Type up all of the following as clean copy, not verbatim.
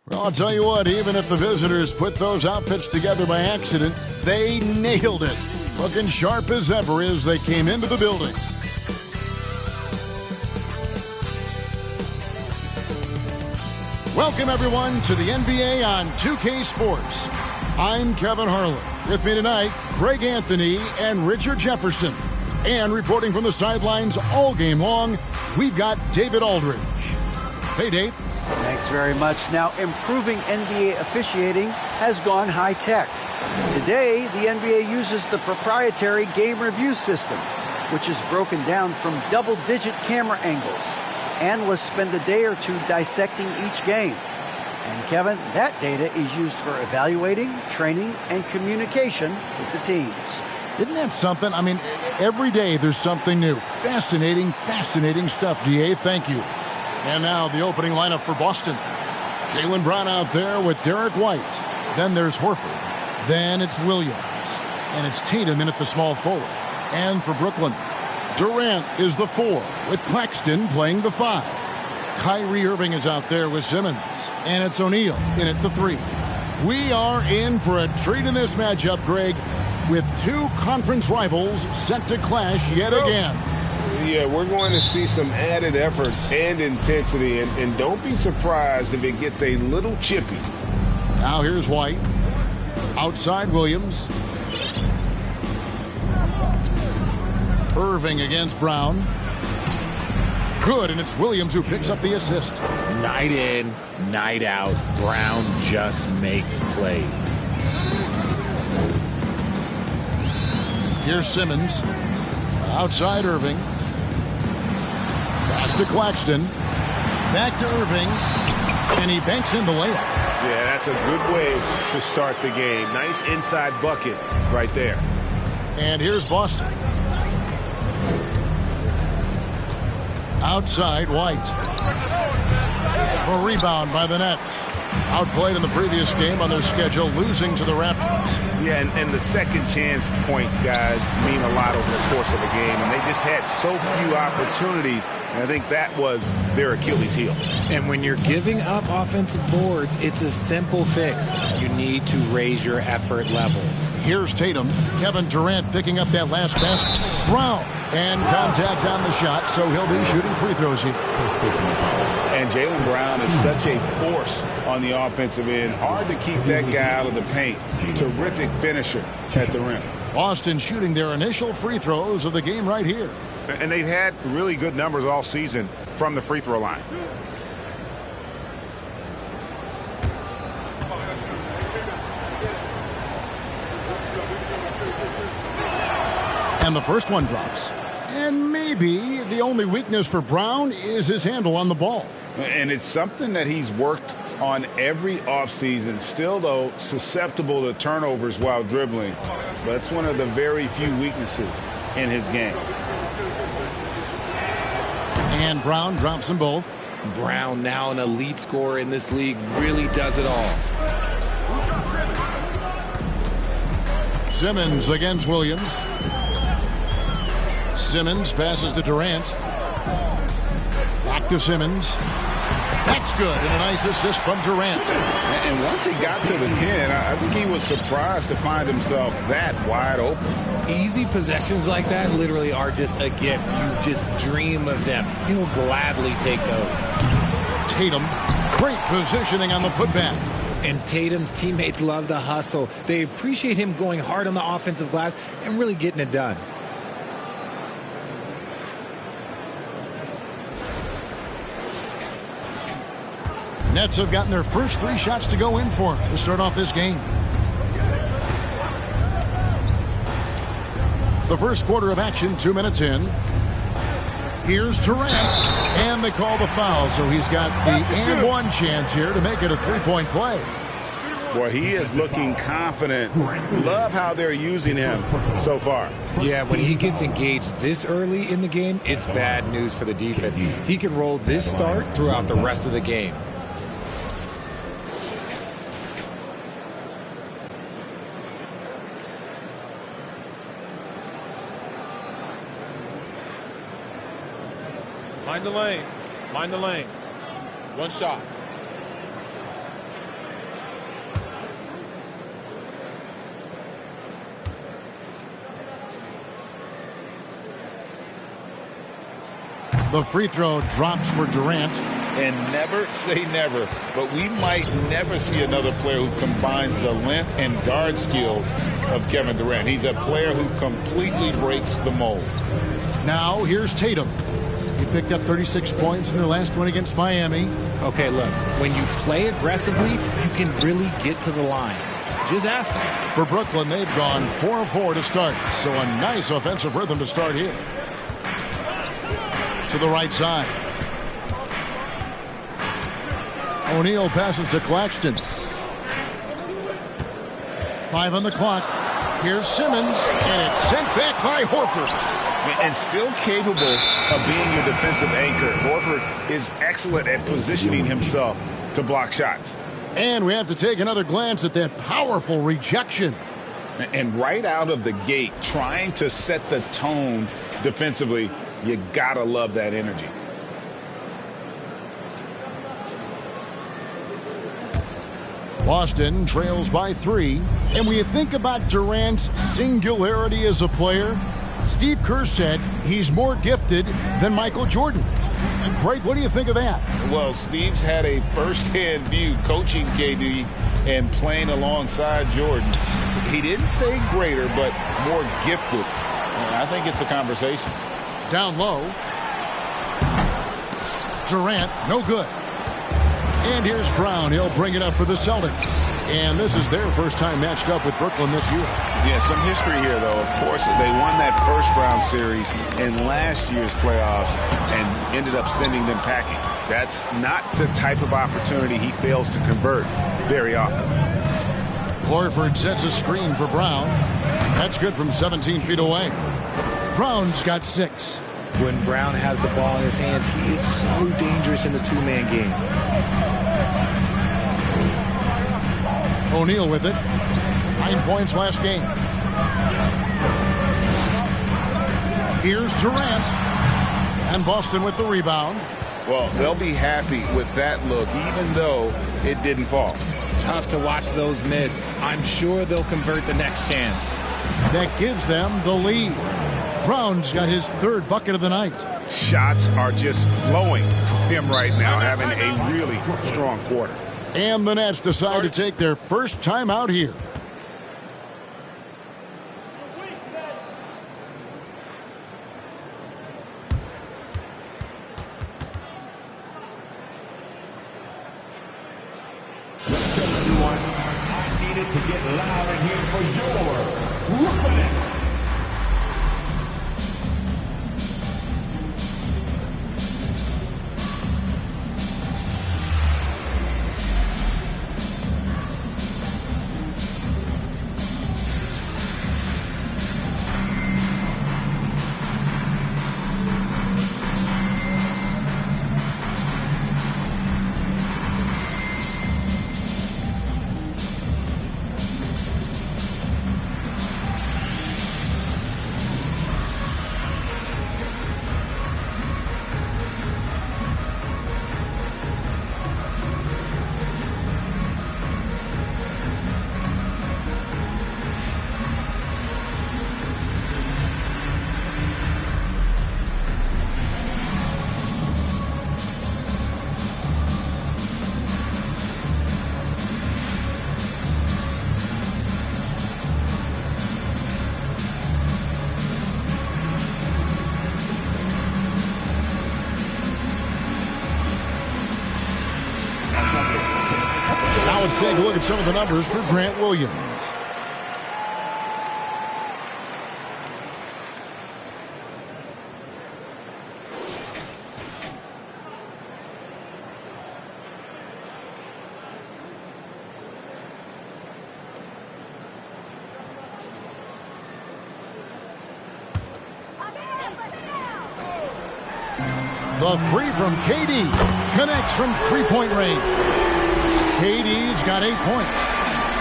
Well, I'll tell you what, even if the visitors put those outfits together by accident, they nailed it. Looking sharp as ever as they came into the building. Welcome, everyone, to the NBA on 2K Sports. I'm Kevin Harlan. With me tonight, Greg Anthony and Richard Jefferson. And reporting from the sidelines all game long, we've got David Aldridge. Hey, Dave. Thanks very much. Now, improving NBA officiating has gone high-tech. Today, the NBA uses the proprietary game review system, which is broken down from double-digit camera angles. Analysts spend a day or two dissecting each game. And, Kevin, that data is used for evaluating, training, and communication with the teams. Isn't that something? I mean, every day there's something new. Fascinating, fascinating stuff, DA. Thank you. And now the opening lineup for Boston. Jaylen Brown out there with Derek White. Then there's Horford. Then it's Williams. And it's Tatum in at the small forward. And for Brooklyn, Durant is the 4 with Claxton playing the 5. Kyrie Irving is out there with Simmons. And it's O'Neal in at the 3. We are in for a treat in this matchup, Greg, with two conference rivals set to clash yet again. Yeah, we're going to see some added effort and intensity, and don't be surprised if it gets a little chippy. Now here's White. Outside Williams. Irving against Brown. Good, and it's Williams who picks up the assist. Night in, night out, Brown just makes plays. Here's Simmons. Outside Irving. Pass to Claxton. Back to Irving. And he banks in the layup. Yeah, that's a good way to start the game. Nice inside bucket right there. And here's Boston. Outside White. A rebound by the Nets. Outplayed in the previous game on their schedule, losing to the Raptors. Yeah, and the second chance points, guys, mean a lot over the course of a game. And they just had so few opportunities. And I think that was their Achilles heel. And when you're giving up offensive boards, it's a simple fix. You need to raise your effort level. Here's Tatum. Kevin Durant picking up that last pass. Brown. And contact on the shot, so he'll be shooting free throws here. And Jaylen Brown is such a force on the offensive end. Hard to keep that guy out of the paint. Terrific finisher at the rim. Boston shooting their initial free throws of the game right here. And they've had really good numbers all season from the free throw line. And the first one drops. And maybe the only weakness for Brown is his handle on the ball. And it's something that he's worked on every offseason. Still, though, susceptible to turnovers while dribbling. But it's one of the very few weaknesses in his game. And Brown drops them both. Brown, now an elite scorer in this league, really does it all. Simmons against Williams. Simmons passes to Durant. Back to Simmons. That's good, and a nice assist from Durant. And once he got to the 10, I think he was surprised to find himself that wide open. Easy possessions like that literally are just a gift. You just dream of them. He'll gladly take those. Tatum, great positioning on the putback. And Tatum's teammates love the hustle. They appreciate him going hard on the offensive glass and really getting it done. Nets have gotten their first 3 shots to go in for to start off this game. The first quarter of action, 2 minutes in. Here's Durant, and they call the foul, so he's got the and one chance here to make it a 3-point play. Boy, he is looking confident. Love how they're using him so far. Yeah, when he gets engaged this early in the game, it's bad news for the defense. He can roll this start throughout the rest of the game. Find the lanes. Mind the lanes. One shot. The free throw drops for Durant. And never say never, but we might never see another player who combines the length and guard skills of Kevin Durant. He's a player who completely breaks the mold. Now here's Tatum. He picked up 36 points in their last one against Miami. Okay, look, when you play aggressively, you can really get to the line. Just ask them. For Brooklyn, they've gone 4-4 to start, so a nice offensive rhythm to start here. To the right side. O'Neal passes to Claxton. 5 on the clock. Here's Simmons, and it's sent back by Horford. And still capable of being your defensive anchor. Horford is excellent at positioning himself to block shots. And we have to take another glance at that powerful rejection. And right out of the gate, trying to set the tone defensively, you gotta love that energy. Boston trails by 3. And when you think about Durant's singularity as a player, Steve Kerr said he's more gifted than Michael Jordan. Craig, what do you think of that? Well, Steve's had a first-hand view coaching KD and playing alongside Jordan. He didn't say greater, but more gifted. And I think it's a conversation. Down low. Durant, no good. And here's Brown. He'll bring it up for the Celtics. And this is their first time matched up with Brooklyn this year. Yeah, some history here, though. Of course, they won that first-round series in last year's playoffs and ended up sending them packing. That's not the type of opportunity he fails to convert very often. Horford sets a screen for Brown. That's good from 17 feet away. Brown's got 6. When Brown has the ball in his hands, he is so dangerous in the two-man game. O'Neal with it. 9 points last game. Here's Durant. And Boston with the rebound. Well, they'll be happy with that look, even though it didn't fall. Tough to watch those miss. I'm sure they'll convert the next chance. That gives them the lead. Brown's got his 3rd bucket of the night. Shots are just flowing for him right now, having a really strong quarter. And the Nets decide to take their first time out here. Everyone, I needed to get loud in here for your Brooklyn Nets. Let's take a look at some of the numbers for Grant Williams. The 3 from KD connects from three-point range. KD's got 8 points.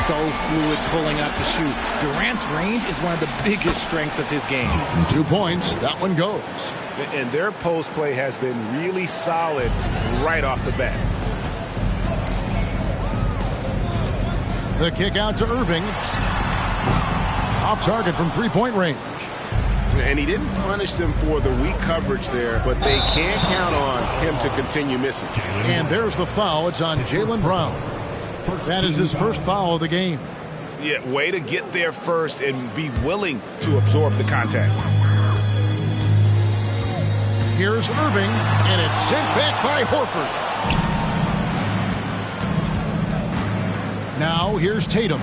So fluid pulling up to shoot. Durant's range is one of the biggest strengths of his game. 2 points. That one goes. And their post play has been really solid right off the bat. The kick out to Irving. Off target from three-point range. And he didn't punish them for the weak coverage there, but they can't count on him to continue missing. And there's the foul. It's on Jaylen Brown. That is his first foul of the game. Yeah, way to get there first and be willing to absorb the contact. Here's Irving, and it's sent back by Horford. Now here's Tatum.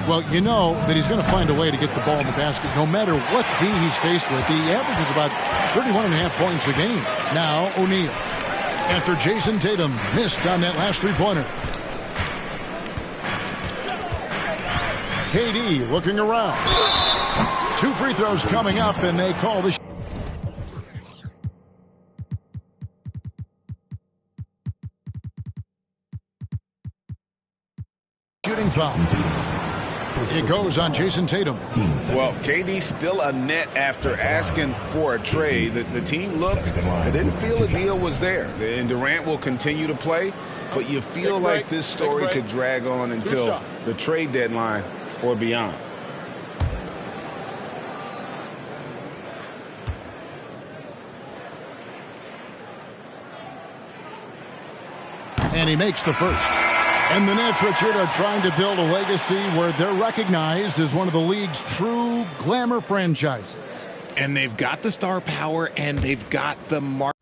Well, you know that he's going to find a way to get the ball in the basket no matter what D he's faced with. He averages about 31.5 points a game. Now O'Neal. After Jason Tatum missed on that last three-pointer. KD looking around. 2 free throws coming up, and they call the shooting foul. It goes on Jason Tatum. Well, KD still a net after asking for a trade. The team looked, they didn't feel the deal was there. And Durant will continue to play, but you feel like this story could drag on until the trade deadline or beyond. And he makes the first. And the Nets, Richard, are trying to build a legacy where they're recognized as one of the league's true glamour franchises. And they've got the star power, and they've got the market.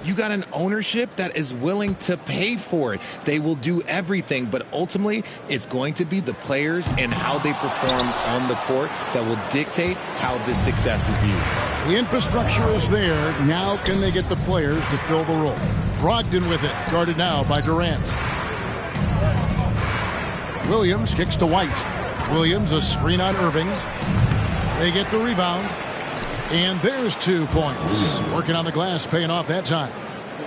You got an ownership that is willing to pay for it. They will do everything, but ultimately it's going to be the players and how they perform on the court that will dictate how this success is viewed. The infrastructure is there. Now can they get the players to fill the role? Brogdon with it, guarded now by Durant. Williams kicks to White. Williams a screen on Irving. They get the rebound. And there's 2 points. Working on the glass, paying off that time.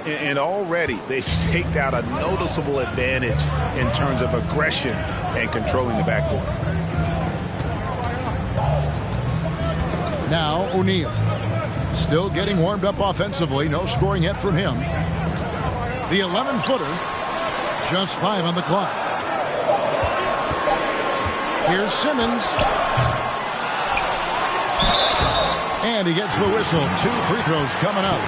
And already they've staked out a noticeable advantage in terms of aggression and controlling the backcourt. Now O'Neal. Still getting warmed up offensively. No scoring yet from him. The 11-footer. Just 5 on the clock. Here's Simmons. And he gets the whistle. 2 free throws coming up.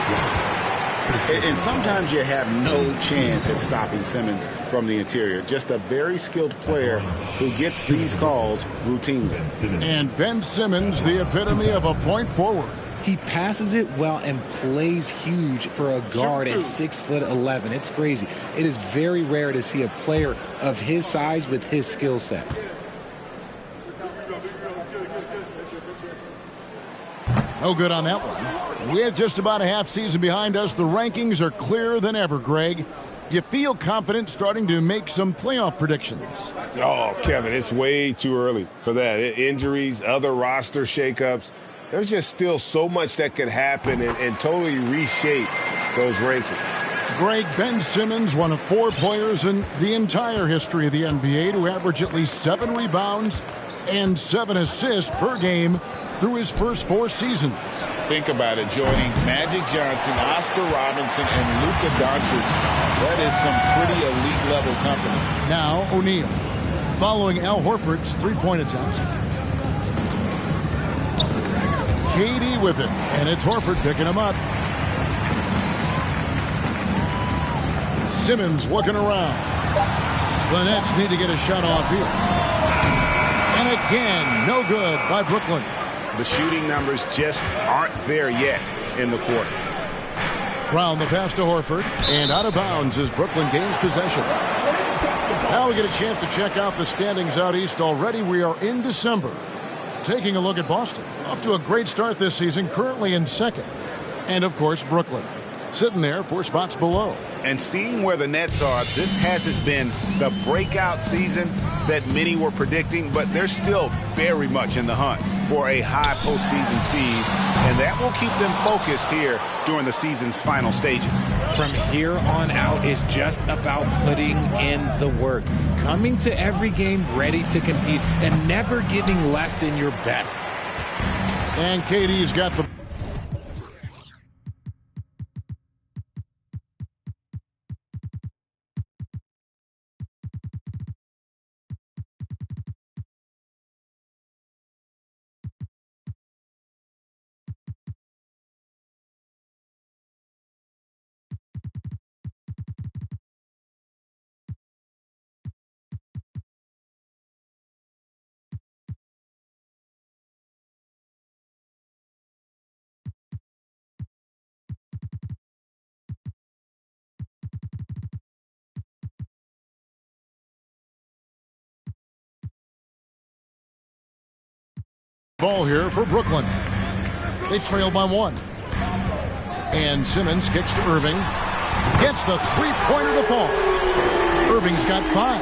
And sometimes you have no chance at stopping Simmons from the interior. Just a very skilled player who gets these calls routinely. And Ben Simmons, the epitome of a point forward. He passes it well and plays huge for a guard at 6'11". It's crazy. It is very rare to see a player of his size with his skill set. No good on that one. With just about a half season behind us, the rankings are clearer than ever, Greg. You feel confident starting to make some playoff predictions? Oh, Kevin, it's way too early for that. Injuries, other roster shakeups. There's just still so much that could happen and totally reshape those rankings. Greg, Ben Simmons, one of 4 players in the entire history of the NBA to average at least 7 rebounds and 7 assists per game through his first 4 seasons. Think about it, joining Magic Johnson, Oscar Robinson, and Luka Doncic. That is some pretty elite-level company. Now O'Neal, following Al Horford's 3-point attempt. KD with it, and it's Horford picking him up. Simmons looking around. The Nets need to get a shot off here. And again, no good by Brooklyn. The shooting numbers just aren't there yet in the quarter. Brown the pass to Horford, and out of bounds as Brooklyn gains possession. Now we get a chance to check out the standings out east. Already we are in December. Taking a look at Boston. Off to a great start this season, currently in second. And of course Brooklyn, sitting there 4 spots below. And seeing where the Nets are, this hasn't been the breakout season that many were predicting, but they're still very much in the hunt for a high postseason seed, and that will keep them focused here during the season's final stages. From here on out is just about putting in the work, coming to every game ready to compete, and never giving less than your best. And KD's got the ball here for Brooklyn. They trail by 1. And Simmons kicks to Irving. Gets the three-pointer to fall. Irving's got 5.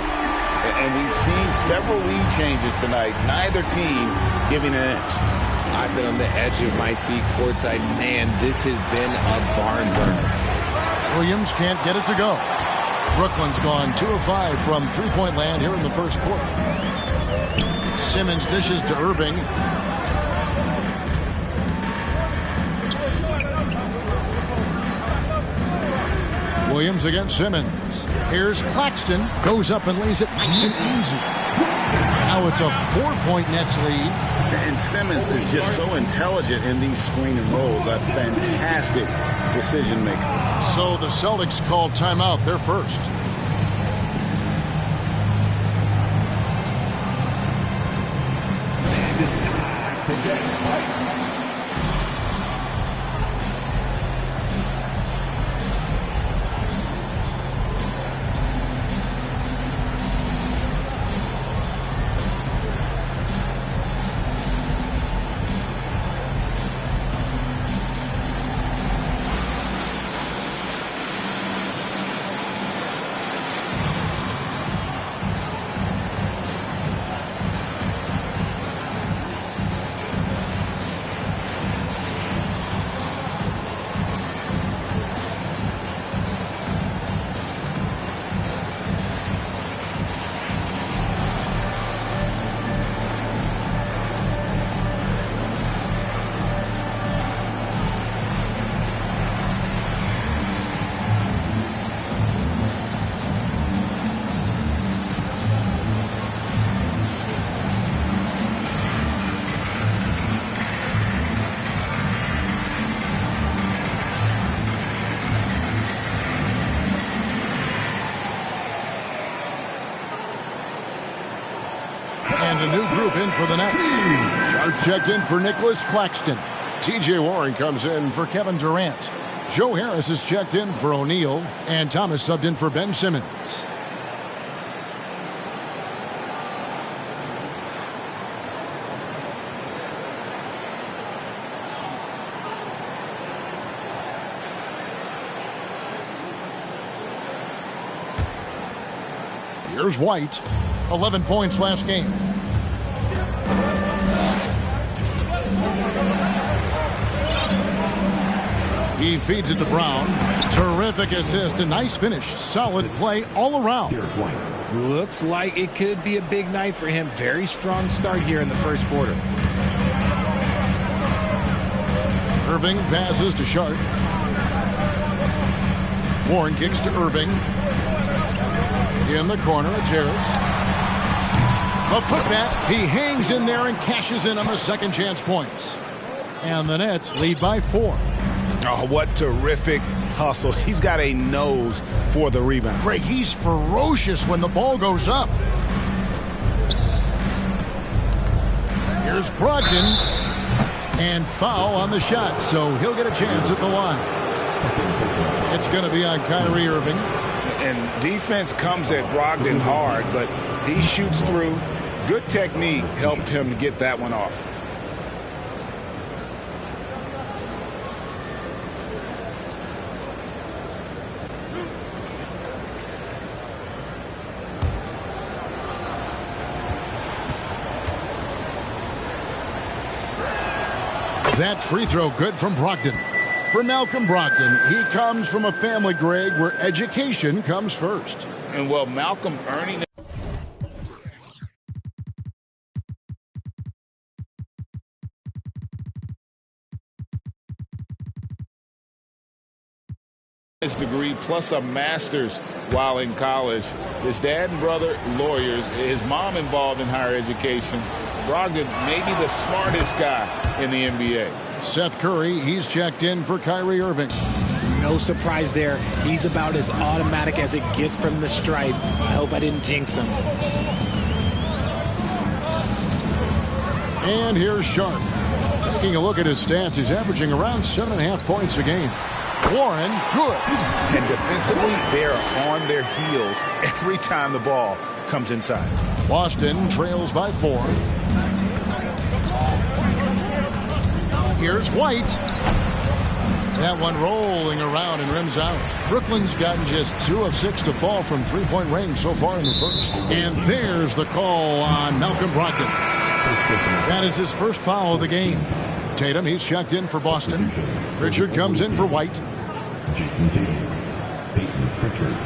And we've seen several lead changes tonight. Neither team giving an inch. I've been on the edge of my seat courtside. Man, this has been a barn burner. Williams can't get it to go. Brooklyn's gone 2 of 5 from three-point land here in the first quarter. Simmons dishes to Irving. Williams against Simmons. Here's Claxton. Goes up and lays it nice and easy. Now it's a 4-point Nets lead. And Simmons is just so intelligent in these screen and rolls. A fantastic decision maker. So the Celtics called timeout. They're first. And a new group in for the Nets. Sharp checked in for Nicholas Claxton. T.J. Warren comes in for Kevin Durant. Joe Harris is checked in for O'Neal. And Thomas subbed in for Ben Simmons. Here's White. 11 points last game. He feeds it to Brown. Terrific assist, a nice finish. Solid play all around. Looks like it could be a big night for him. Very strong start here in the first quarter. Irving passes to Sharp. Warren kicks to Irving. In the corner, it's Harris. A putback. He hangs in there and cashes in on the second chance points. And the Nets lead by 4. Oh, what terrific hustle. He's got a nose for the rebound. Greg, he's ferocious when the ball goes up. Here's Brogdon. And foul on the shot, so he'll get a chance at the line. It's going to be on Kyrie Irving. And defense comes at Brogdon hard, but he shoots through. Good technique helped him to get that one off. That free throw good from Brogdon. For Malcolm Brogdon, he comes from a family, Greg, where education comes first. And well, Malcolm earning his degree plus a master's while in college. His dad and brother, lawyers. His mom involved in higher education. Brogdon may be the smartest guy in the NBA. Seth Curry, he's checked in for Kyrie Irving. No surprise there. He's about as automatic as it gets from the stripe. I hope I didn't jinx him. And here's Sharp. Taking a look at his stats, he's averaging around 7.5 points a game. Warren, good. And defensively, they're on their heels every time the ball comes inside. Boston trails by 4. Here's White. That one rolling around and rims out. Brooklyn's gotten just 2 of 6 to fall from three-point range so far in the first. And there's the call on Malcolm Brogdon. That is his first foul of the game. Tatum, he's checked in for Boston. Pritchard comes in for White. Jason Tatum, Peyton Pritchard.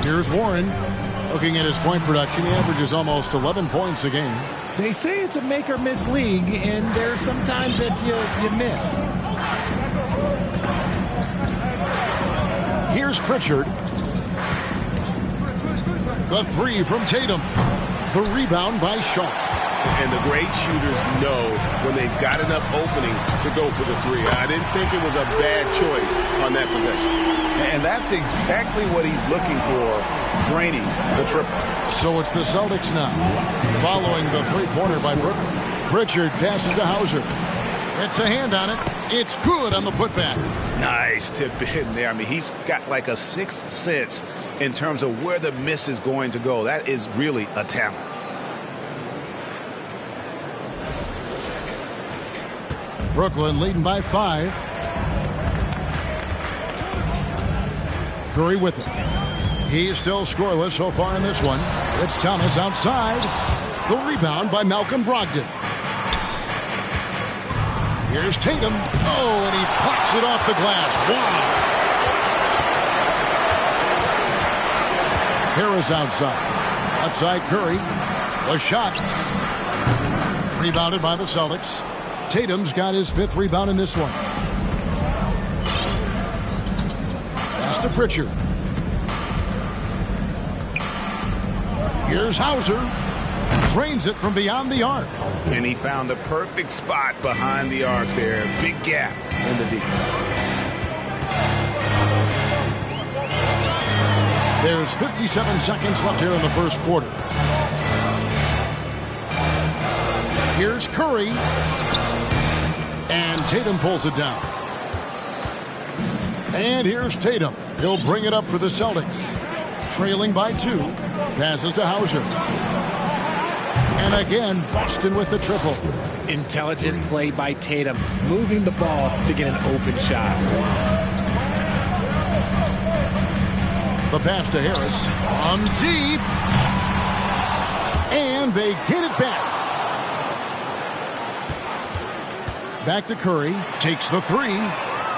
Here's Warren. Looking at his point production, he averages almost 11 points a game. They say it's a make or miss league, and there's some times that you miss. Here's Pritchard. The 3 from Tatum. The rebound by Shaw. And the great shooters know when they've got enough opening to go for the 3. I didn't think it was a bad choice on that possession. And that's exactly what he's looking for, draining the triple. So it's the Celtics now, following the three-pointer by Brooklyn. Pritchard passes to Hauser. It's a hand on it. It's good on the putback. Nice tip in there. I mean, he's got like a sixth sense in terms of where the miss is going to go. That is really a talent. Brooklyn leading by 5. Curry with it. He's still scoreless so far in this one. It's Thomas outside. The rebound by Malcolm Brogdon. Here's Tatum. Oh, and he pops it off the glass. Wow. Harris outside. Outside Curry. The shot. Rebounded by the Celtics. Tatum's got his 5th rebound in this one. Pass to Pritchard. Here's Hauser. Drains it from beyond the arc. And he found the perfect spot behind the arc there. Big gap in the deep. There's 57 seconds left here in the first quarter. Here's Curry. And Tatum pulls it down. And here's Tatum. He'll bring it up for the Celtics. Trailing by 2. Passes to Hauser. And again, Boston with the triple. Intelligent play by Tatum, moving the ball to get an open shot. The pass to Harris. On deep. And they get it back. Back to Curry. Takes the 3.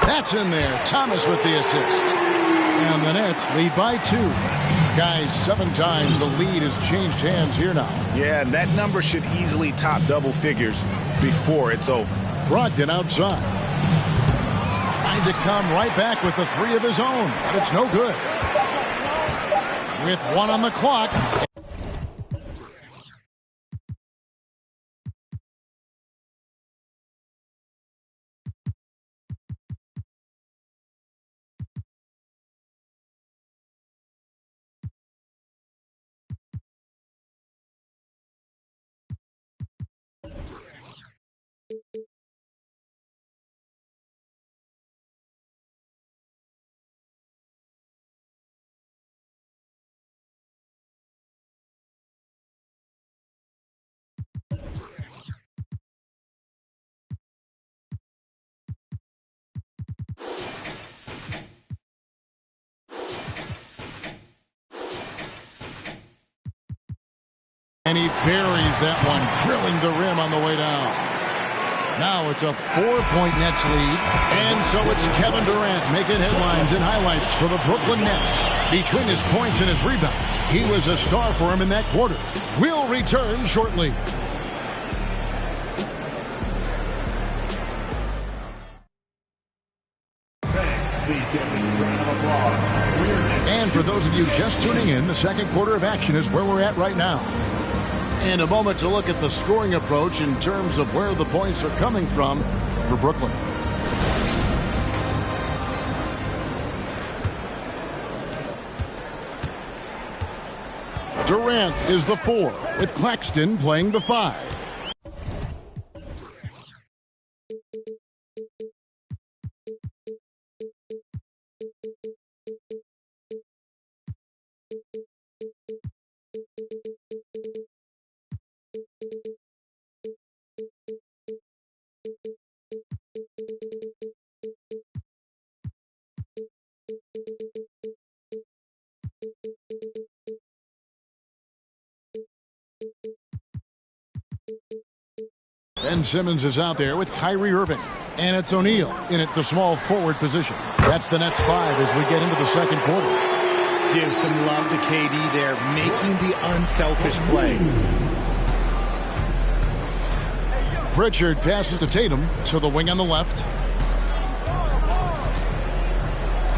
That's in there. Thomas with the assist. And the Nets lead by 2. Guys, 7 times the lead has changed hands here now. Yeah, and that number should easily top double figures before it's over. Brogdon outside. Trying to come right back with the 3 of his own, but it's no good. With 1 on the clock. And he buries that one, drilling the rim on the way down. Now it's a 4-point Nets lead. And so it's Kevin Durant making headlines and highlights for the Brooklyn Nets. Between his points and his rebounds, he was a star for him in that quarter. We'll return shortly. And for those of you just tuning in, the second quarter of action is where we're at right now. In a moment to look at the scoring approach in terms of where the points are coming from for Brooklyn. Durant is the 4, with Claxton playing the 5. Ben Simmons is out there with Kyrie Irving. And it's O'Neal in at the small forward position. That's the Nets 5 as we get into the second quarter. Give some love to KD there, making the unselfish play. Pritchard passes to Tatum to the wing on the left.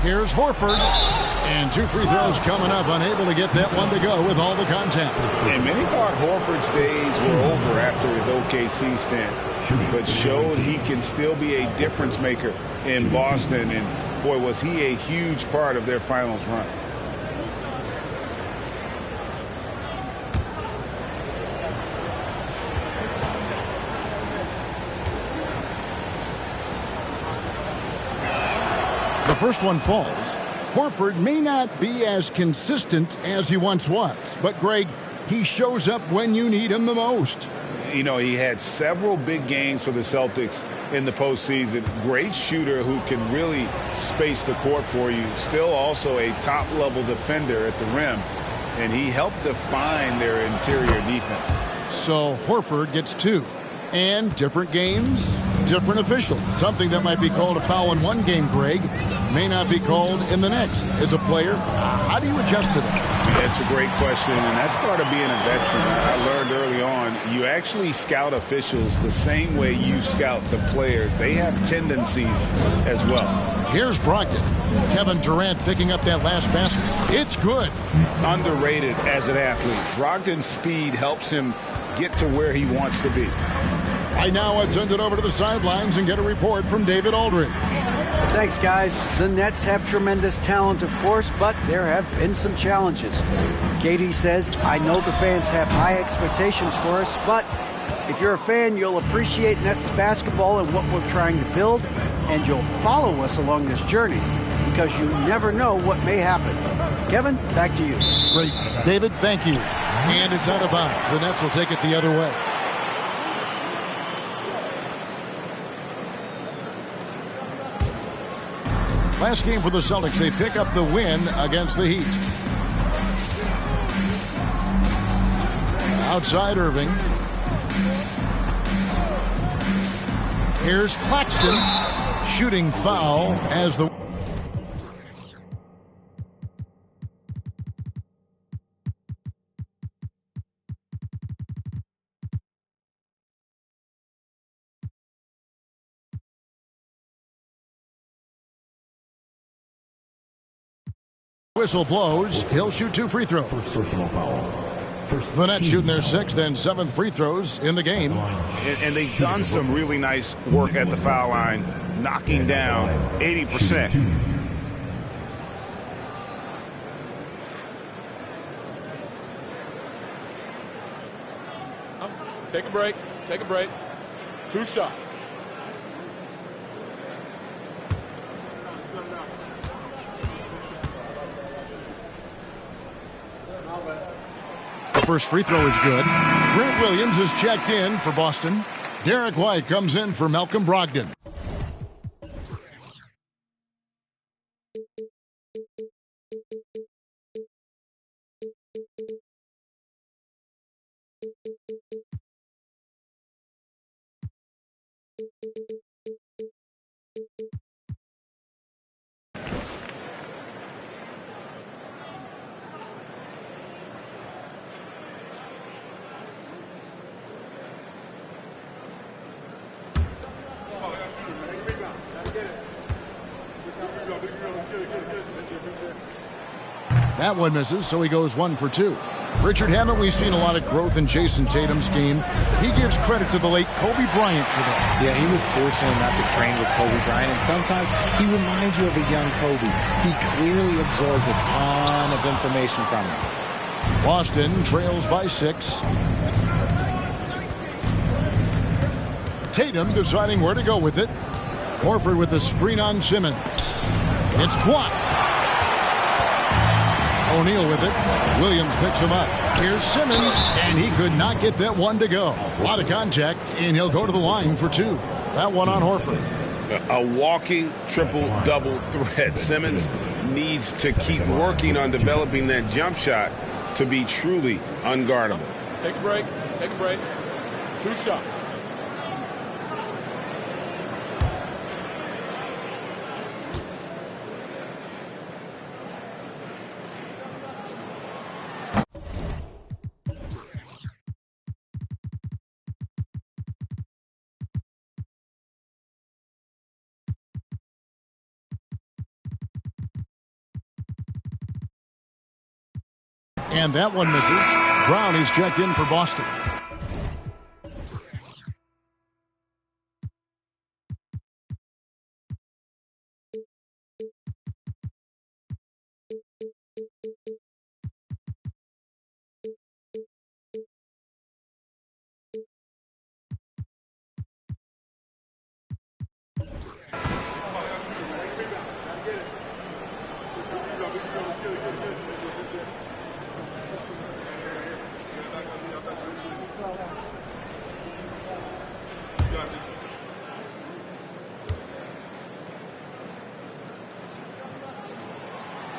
Here's Horford. And 2 free throws coming up, unable to get that one to go with all the contact. And many thought Horford's days were over after his OKC stint, but showed he can still be a difference maker in Boston. And boy, was he a huge part of their finals run. The first one falls. Horford may not be as consistent as he once was, but Greg, he shows up when you need him the most. You know, he had several big games for the Celtics in the postseason. Great shooter who can really space the court for you. Still also a top-level defender at the rim, and he helped define their interior defense. So Horford gets 2. And different games, different officials. Something that might be called a foul in one game, Greg, may not be called in the next. As a player, how do you adjust to that? That's a great question, and that's part of being a veteran. I learned early on, you actually scout officials the same way you scout the players. They have tendencies as well. Here's Brogdon. Kevin Durant picking up that last basket. It's good. Underrated as an athlete. Brogdon's speed helps him get to where he wants to be. Right now, let's send it over to the sidelines and get a report from David Aldridge. Thanks, guys. The Nets have tremendous talent, of course, but there have been some challenges. KD says, I know the fans have high expectations for us, but if you're a fan, you'll appreciate Nets basketball and what we're trying to build, and you'll follow us along this journey because you never know what may happen. Kevin, back to you. Great. David, thank you. And it's out of bounds. The Nets will take it the other way. Last game for the Celtics, they pick up the win against the Heat. Outside Irving. Here's Claxton. Shooting foul as the whistle blows. He'll shoot 2 free throws. The Nets shooting their 6th and 7th free throws in the game. And they've done some really nice work at the foul line, knocking down 80%. Take a break. Take a break. 2 shots. The first free throw is good. Grant Williams is checked in for Boston. Derek White comes in for Malcolm Brogdon. That one misses, so he goes 1 for 2. Richard, haven't we seen a lot of growth in Jason Tatum's game? He gives credit to the late Kobe Bryant for that. Yeah, he was fortunate enough to train with Kobe Bryant, and sometimes he reminds you of a young Kobe. He clearly absorbed a ton of information from him. Boston trails by 6. Tatum deciding where to go with it. Horford with a screen on Simmons. It's blocked. O'Neal with it. Williams picks him up. Here's Simmons, and he could not get that one to go. A lot of contact, and he'll go to the line for 2. That one on Horford. A walking triple-double threat. Simmons needs to keep working on developing that jump shot to be truly unguardable. Take a break. Take a break. 2 shots. And that one misses. Brown is checked in for Boston.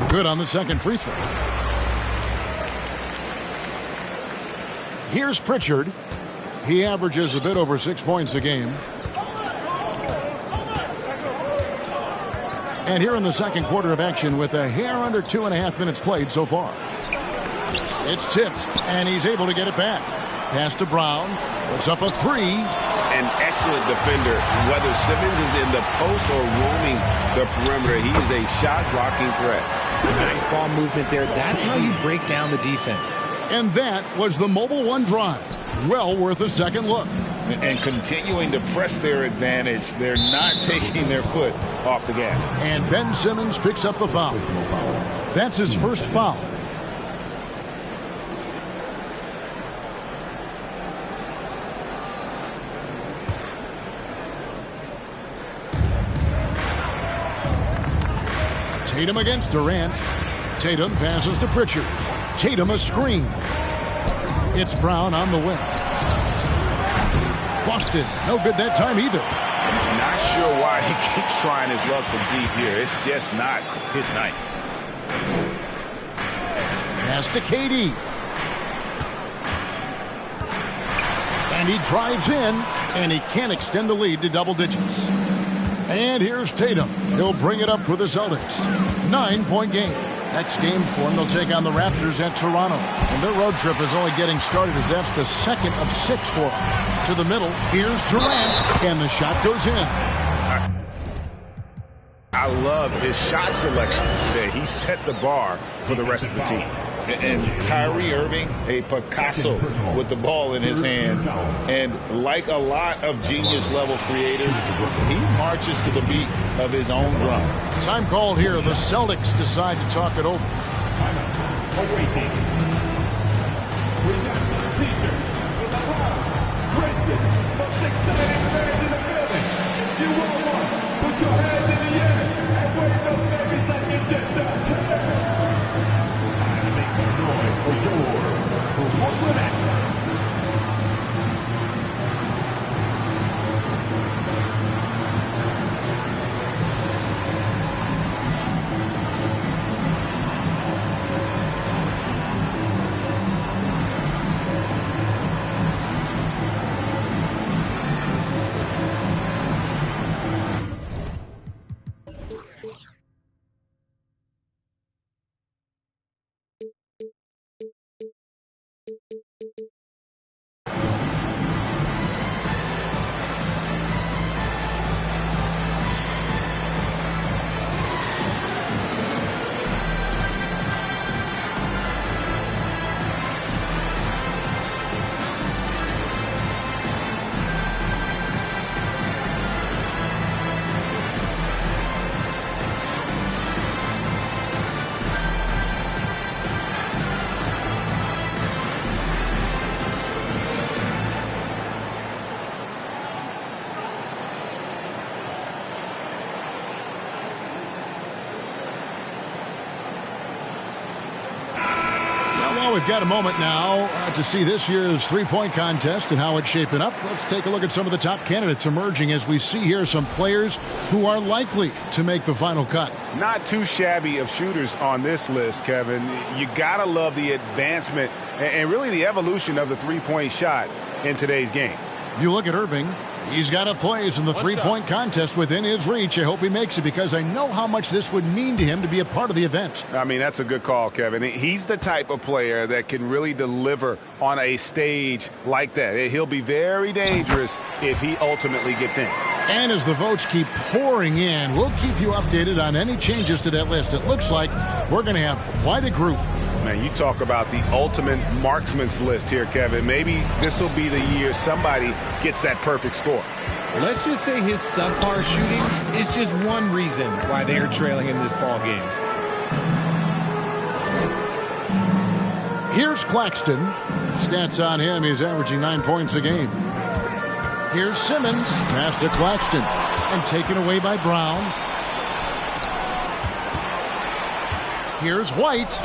Good on the second free throw. Here's Pritchard. He averages a bit over 6 points a game. And here in the second quarter of action with a hair under 2.5 minutes played so far. It's tipped, and he's able to get it back. Pass to Brown. Puts up a 3. An excellent defender, whether Simmons is in the post or roaming the perimeter. He is a shot-blocking threat. Nice ball movement there. That's how you break down the defense. And that was the Mobile One drive. Well worth a second look. And continuing to press their advantage. They're not taking their foot off the gas. And Ben Simmons picks up the foul. That's his first foul. Tatum against Durant. Tatum passes to Pritchard. Tatum a screen. It's Brown on the wing. Boston, no good that time either. Not sure why he keeps trying his luck from deep here. It's just not his night. Pass to KD. And he drives in, and he can't extend the lead to double digits. And here's Tatum. He'll bring it up for the Celtics. 9-point game. Next game for them, they'll take on the Raptors at Toronto. And their road trip is only getting started as that's the second of 6 for them. To the middle, here's Durant, and the shot goes in. I love his shot selection today. He set the bar for the rest of the team. And Kyrie Irving, a Picasso with the ball in his hands. And like a lot of genius-level creators, he marches to the beat of his own drum. Time called here. The Celtics decide to talk it over. Put your hands in the air and wait those 30 seconds just time to make some noise for your Brooklyn Nets. Well, we've got a moment now to see this year's three-point contest and how it's shaping up. Let's take a look at some of the top candidates emerging as we see here some players who are likely to make the final cut. Not too shabby of shooters on this list, Kevin. You got to love the advancement and really the evolution of the three-point shot in today's game. You look at Irving. He's got a place in the three-point contest within his reach. I hope he makes it because I know how much this would mean to him to be a part of the event. I mean, that's a good call, Kevin. He's the type of player that can really deliver on a stage like that. He'll be very dangerous if he ultimately gets in. And as the votes keep pouring in, we'll keep you updated on any changes to that list. It looks like we're going to have quite a group. Man, you talk about the ultimate marksman's list here, Kevin. Maybe this will be the year somebody gets that perfect score. Let's just say his subpar shooting is just one reason why they are trailing in this ball game. Here's Claxton. Stats on him, he's averaging 9 points a game. Here's Simmons. Pass to Claxton. And taken away by Brown. Here's White.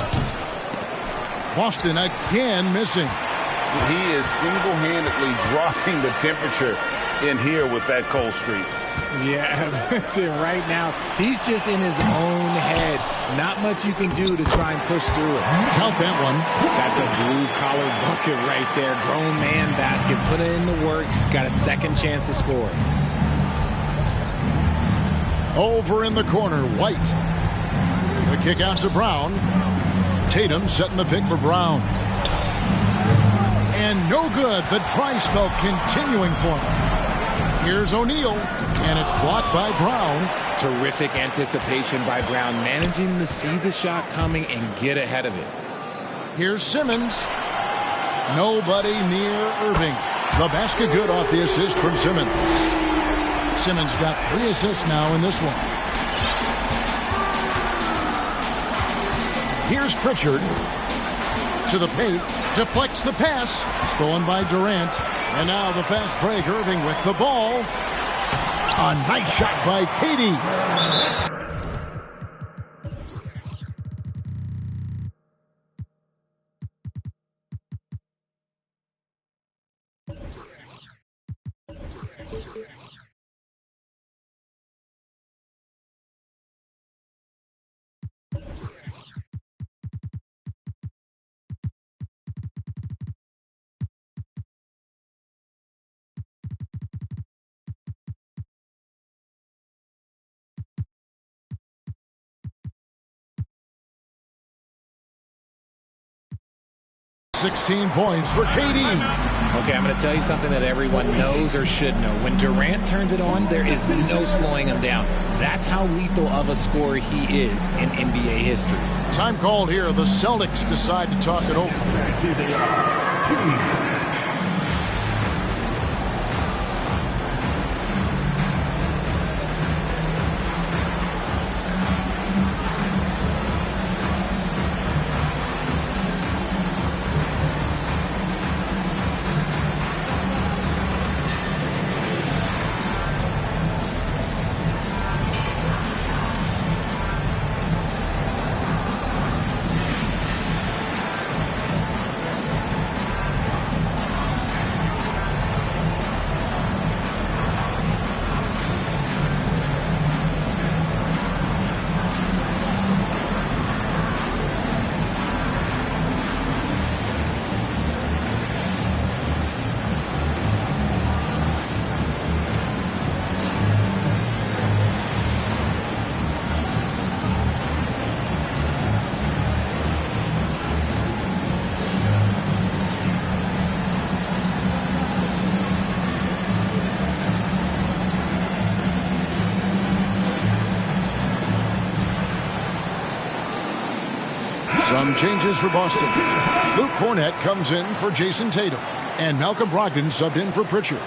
Boston again missing. He is single-handedly dropping the temperature in here with that cold streak. Yeah, right now, he's just in his own head. Not much you can do to try and push through it. Count that one. That's a blue-collar bucket right there. Grown man basket. Put in the work. Got a second chance to score. Over in the corner, White. The kick out to Brown. Tatum setting the pick for Brown. And no good. The dry spell continuing for him. Here's O'Neal. And it's blocked by Brown. Terrific anticipation by Brown. Managing to see the shot coming and get ahead of it. Here's Simmons. Nobody near Irving. The basket good off the assist from Simmons. Simmons got 3 assists now in this one. Here's Pritchard to the paint, deflects the pass, stolen by Durant, and now the fast break. Irving with the ball. A nice shot by Katie. 16 points for KD. Okay, I'm going to tell you something that everyone knows or should know. When Durant turns it on, there is no slowing him down. That's how lethal of a scorer he is in NBA history. Time called here. The Celtics decide to talk it over. Here they are. Some changes for Boston. Luke Cornett comes in for Jason Tatum. And Malcolm Brogdon subbed in for Pritchard.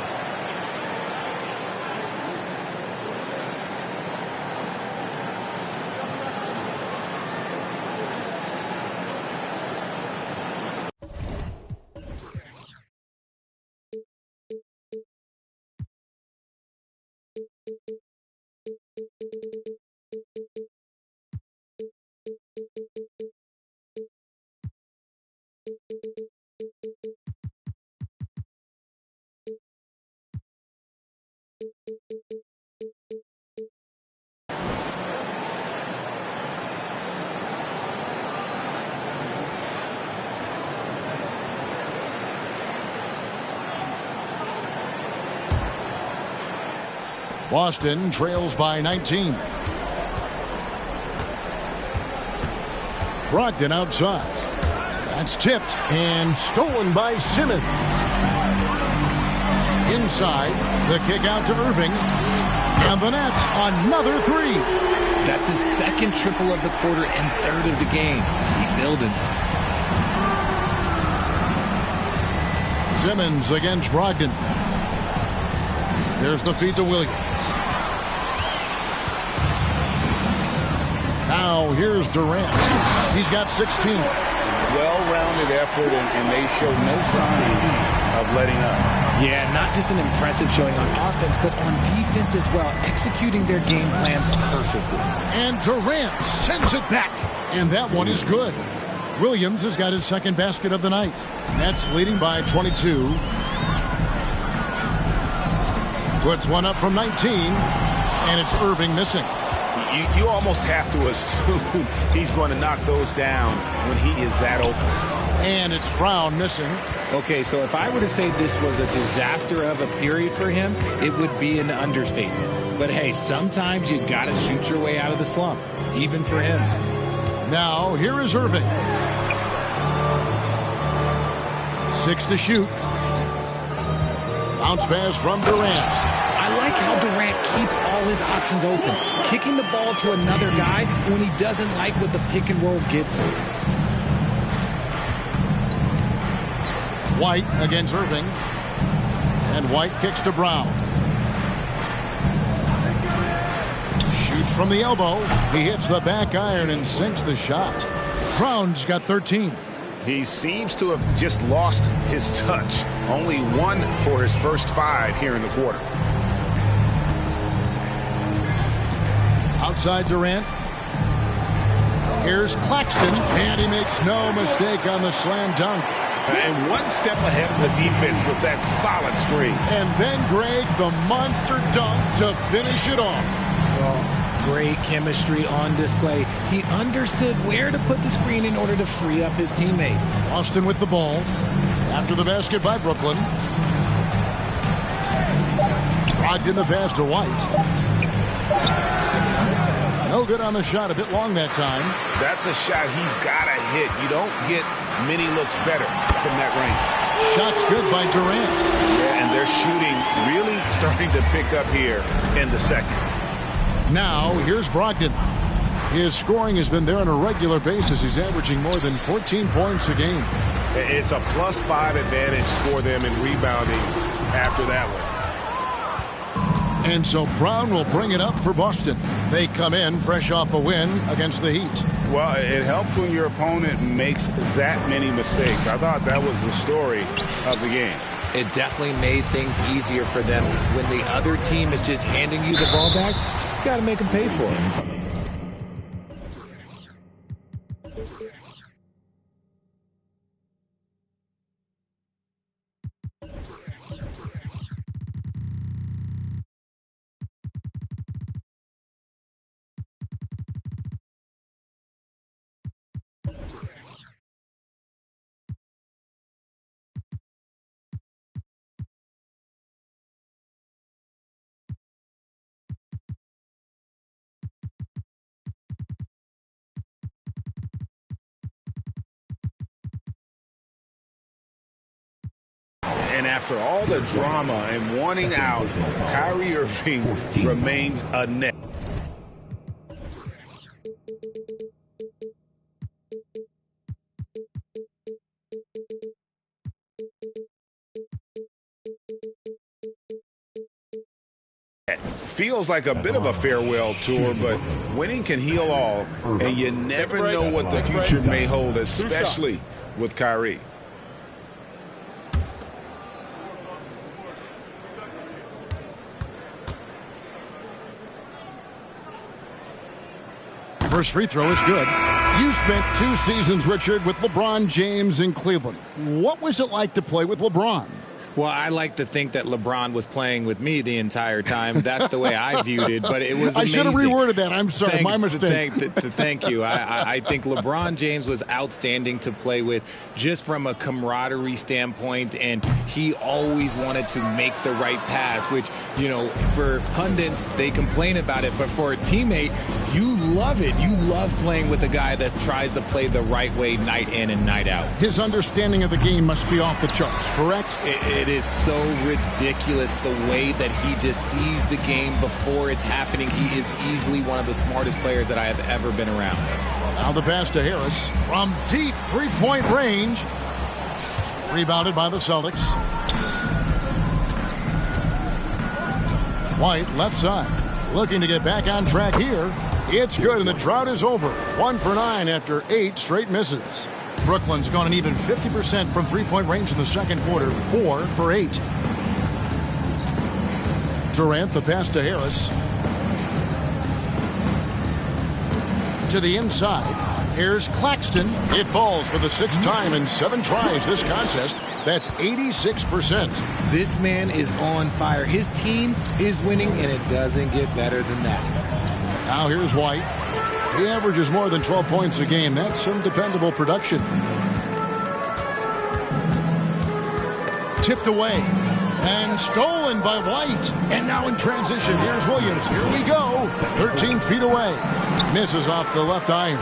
Boston trails by 19. Brogdon outside. That's tipped and stolen by Simmons. Inside, the kick out to Irving. And the Nets, another three. That's his second triple of the quarter and third of the game. Keep building. Simmons against Brogdon. There's the feed to Williams. Now here's Durant. He's got 16. Well-rounded effort, and they show no signs of letting up. Yeah, not just an impressive showing on offense, but on defense as well, executing their game plan perfectly. And Durant sends it back, and that one is good. Williams has got his second basket of the night. Nets leading by 22. Puts one up from 19, and it's Irving missing. You almost have to assume he's going to knock those down when he is that open. And it's Brown missing. Okay, so if I were to say this was a disaster of a period for him, it would be an understatement. But hey, sometimes you got to shoot your way out of the slump, even for him. Now, here is Irving. 6 to shoot. Bounce pass from Durant. I like how Durant keeps all his options open, kicking the ball to another guy when he doesn't like what the pick and roll gets him. White against Irving. And White kicks to Brown. Shoots from the elbow. He hits the back iron and sinks the shot. Brown's got 13. He seems to have just lost his touch. Only 1 for his first 5 here in the quarter. Outside Durant. Here's Claxton, and he makes no mistake on the slam dunk. And one step ahead of the defense with that solid screen. And then Greg, the monster dunk to finish it off. Oh, great chemistry on display. He understood where to put the screen in order to free up his teammate. Boston with the ball. After the basket by Brooklyn. Brogdon the pass to White. No good on the shot. A bit long that time. That's a shot he's got to hit. You don't get many looks better from that range. Shot's good by Durant. Yeah, and they're shooting really starting to pick up here in the second. Now, here's Brogdon. His scoring has been there on a regular basis. He's averaging more than 14 points a game. It's a +5 advantage for them in rebounding after that one. And so Brown will bring it up for Boston. They come in fresh off a win against the Heat. Well, it helps when your opponent makes that many mistakes. I thought that was the story of the game. It definitely made things easier for them. When the other team is just handing you the ball back, you got to make them pay for it. And after all the drama and wanting out, Kyrie Irving remains a net. Feels like a bit of a farewell tour, but winning can heal all, and you never know what the future may hold, especially with Kyrie. First free throw is good. You spent 2 seasons, Richard, with LeBron James in Cleveland. What was it like to play with LeBron? Well, I like to think that LeBron was playing with me the entire time. That's the way I viewed it, but it was amazing. I should have reworded that. I'm sorry. My mistake. Thank you. I think LeBron James was outstanding to play with just from a camaraderie standpoint, and he always wanted to make the right pass, which, you know, for pundits, they complain about it, but for a teammate, you love it. You love playing with a guy that tries to play the right way night in and night out. His understanding of the game must be off the charts, correct? It is so ridiculous the way that he just sees the game before it's happening. He is easily one of the smartest players that I have ever been around. Now the pass to Harris from deep three-point range. Rebounded by the Celtics. White, left side, looking to get back on track here. It's good, and the drought is over. 1 for 9 after 8 straight misses. Brooklyn's gone an even 50% from three-point range in the second quarter, 4 for 8. Durant, the pass to Harris. To the inside. Here's Claxton. It falls for the 6th time in 7 tries this contest. That's 86%. This man is on fire. His team is winning, and it doesn't get better than that. Now here's White. He averages more than 12 points a game. That's some dependable production. Tipped away. And stolen by White. And now in transition, here's Williams. Here we go. 13 feet away. Misses off the left iron.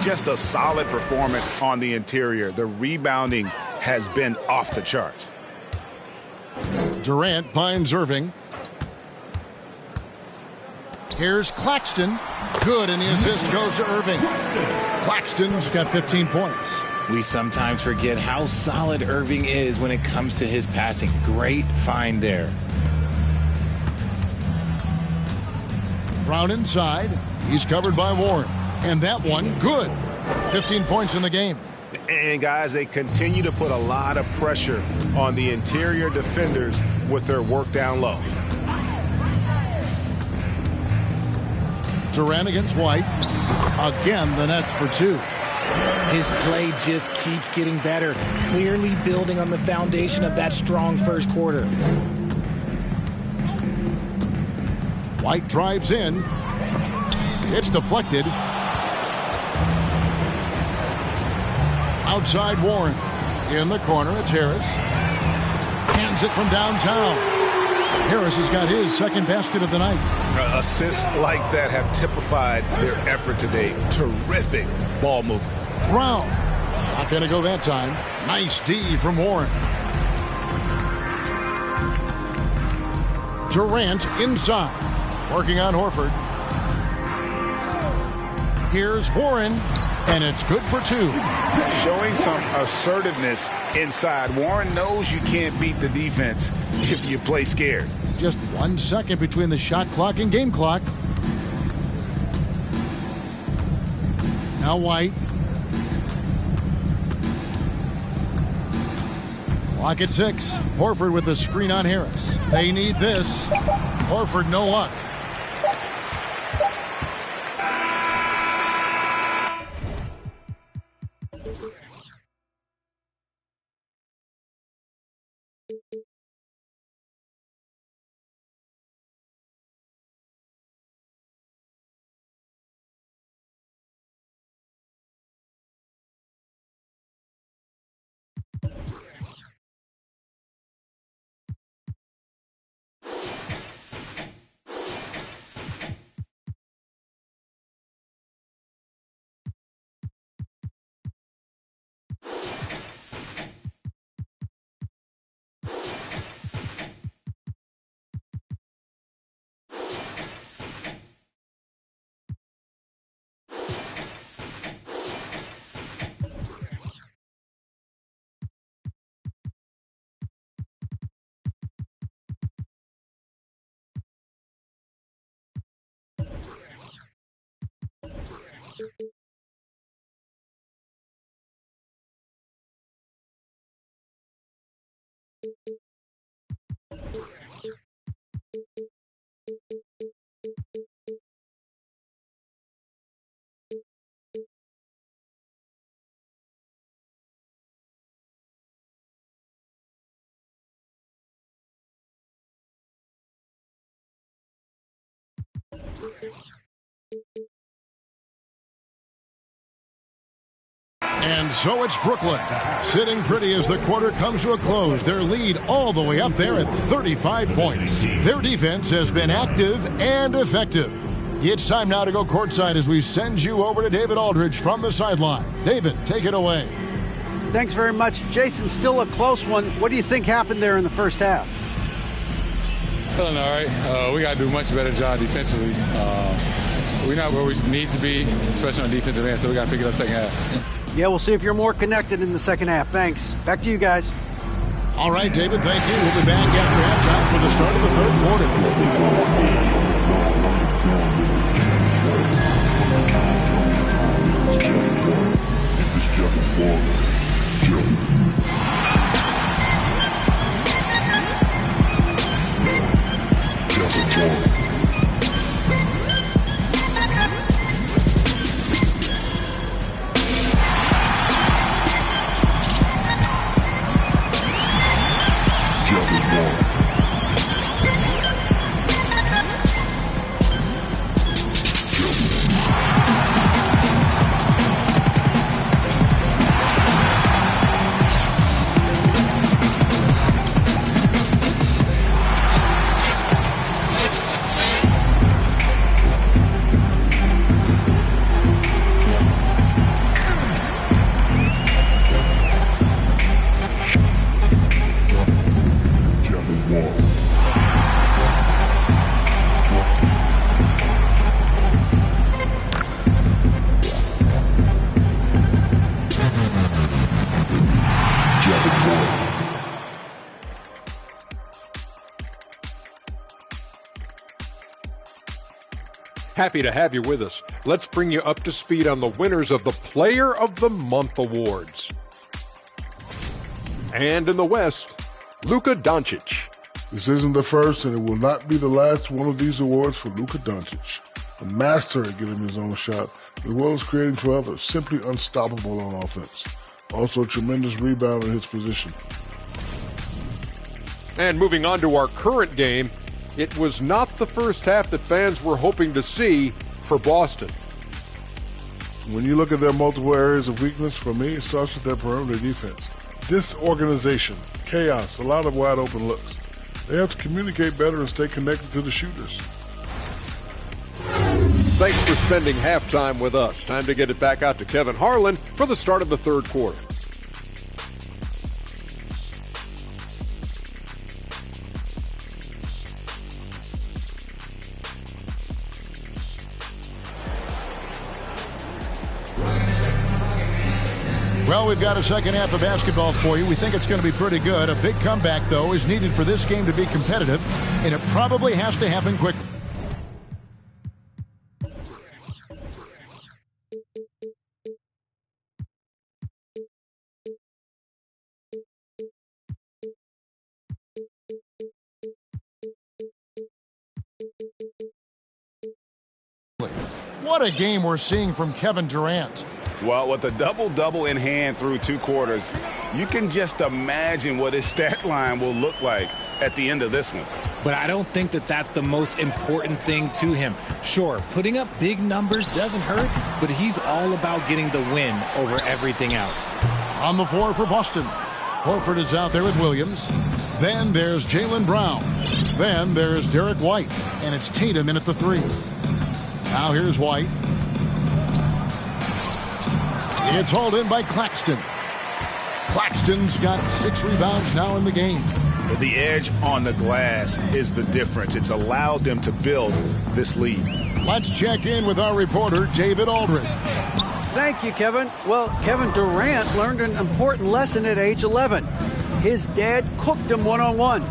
Just a solid performance on the interior. The rebounding has been off the charts. Durant finds Irving. Here's Claxton. Good, and the assist goes to Irving. Claxton's got 15 points. We sometimes forget how solid Irving is when it comes to his passing. Great find there. Brown inside. He's covered by Warren. And that one, good. 15 points in the game. And, guys, they continue to put a lot of pressure on the interior defenders with their work down low. Durant against White. Again, the Nets for 2. His play just keeps getting better, clearly building on the foundation of that strong first quarter. White drives in. It's deflected. Outside Warren. In the corner, it's Harris. Hands it from downtown. Harris has got his second basket of the night. Assists like that have typified their effort today. Terrific ball movement. Brown. Not going to go that time. Nice D from Warren. Durant inside. Working on Horford. Here's Warren. And it's good for 2. Showing some assertiveness inside. Warren knows you can't beat the defense if you play scared. Just 1 second between the shot clock and game clock. Now White. Clock at 6. Horford with the screen on Harris. They need this. Horford, no luck. And so it's Brooklyn, sitting pretty as the quarter comes to a close. Their lead all the way up there at 35 points. Their defense has been active and effective. It's time now to go courtside as we send you over to David Aldridge from the sideline. David, take it away. Thanks very much. Jason, still a close one. What do you think happened there in the first half? Feeling all right. We got to do a much better job defensively. We're not where we need to be, especially on the defensive end, so we got to pick it up second half. Yeah, we'll see if you're more connected in the second half. Thanks. Back to you guys. All right, David, thank you. We'll be back after halftime for the start of the third quarter. Happy to have you with us. Let's bring you up to speed on the winners of the Player of the Month awards. And in the West, Luka Doncic. This isn't the first, and it will not be the last one of these awards for Luka Doncic. A master at getting his own shot, as well as creating for others. Simply unstoppable on offense. Also a tremendous rebounder in his position. And moving on to our current game, it was not the first half that fans were hoping to see for Boston. When you look at their multiple areas of weakness, for me, it starts with their perimeter defense. Disorganization, chaos, a lot of wide open looks. They have to communicate better and stay connected to the shooters. Thanks for spending halftime with us. Time to get it back out to Kevin Harlan for the start of the third quarter. Well, we've got a second half of basketball for you. We think it's going to be pretty good. A big comeback, though, is needed for this game to be competitive, and it probably has to happen quickly. What a game we're seeing from Kevin Durant. Well, with a double-double in hand through two quarters, you can just imagine what his stat line will look like at the end of this one. But I don't think that that's the most important thing to him. Sure, putting up big numbers doesn't hurt, but he's all about getting the win over everything else. On the floor for Boston, Horford is out there with Williams. Then there's Jaylen Brown. Then there's Derek White, and it's Tatum in at the three. Now here's White. It's hauled in by Claxton. Claxton's got 6 rebounds now in the game. The edge on the glass is the difference. It's allowed them to build this lead. Let's check in with our reporter, David Aldridge. Thank you, Kevin. Well, Kevin Durant learned an important lesson at age 11. His dad cooked him one-on-one,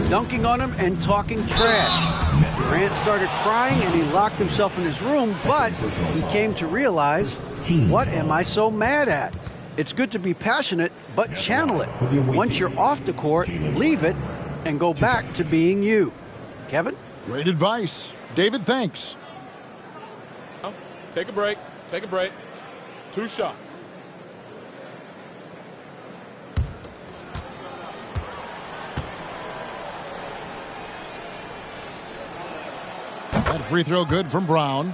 dunking on him and talking trash. Durant started crying and he locked himself in his room, but he came to realize, what am I so mad at? It's good to be passionate, but channel it. Once you're off the court, leave it and go back to being you. Kevin? Great advice. David, thanks. Take a break. Take a break. 2 shots. That free throw good from Brown.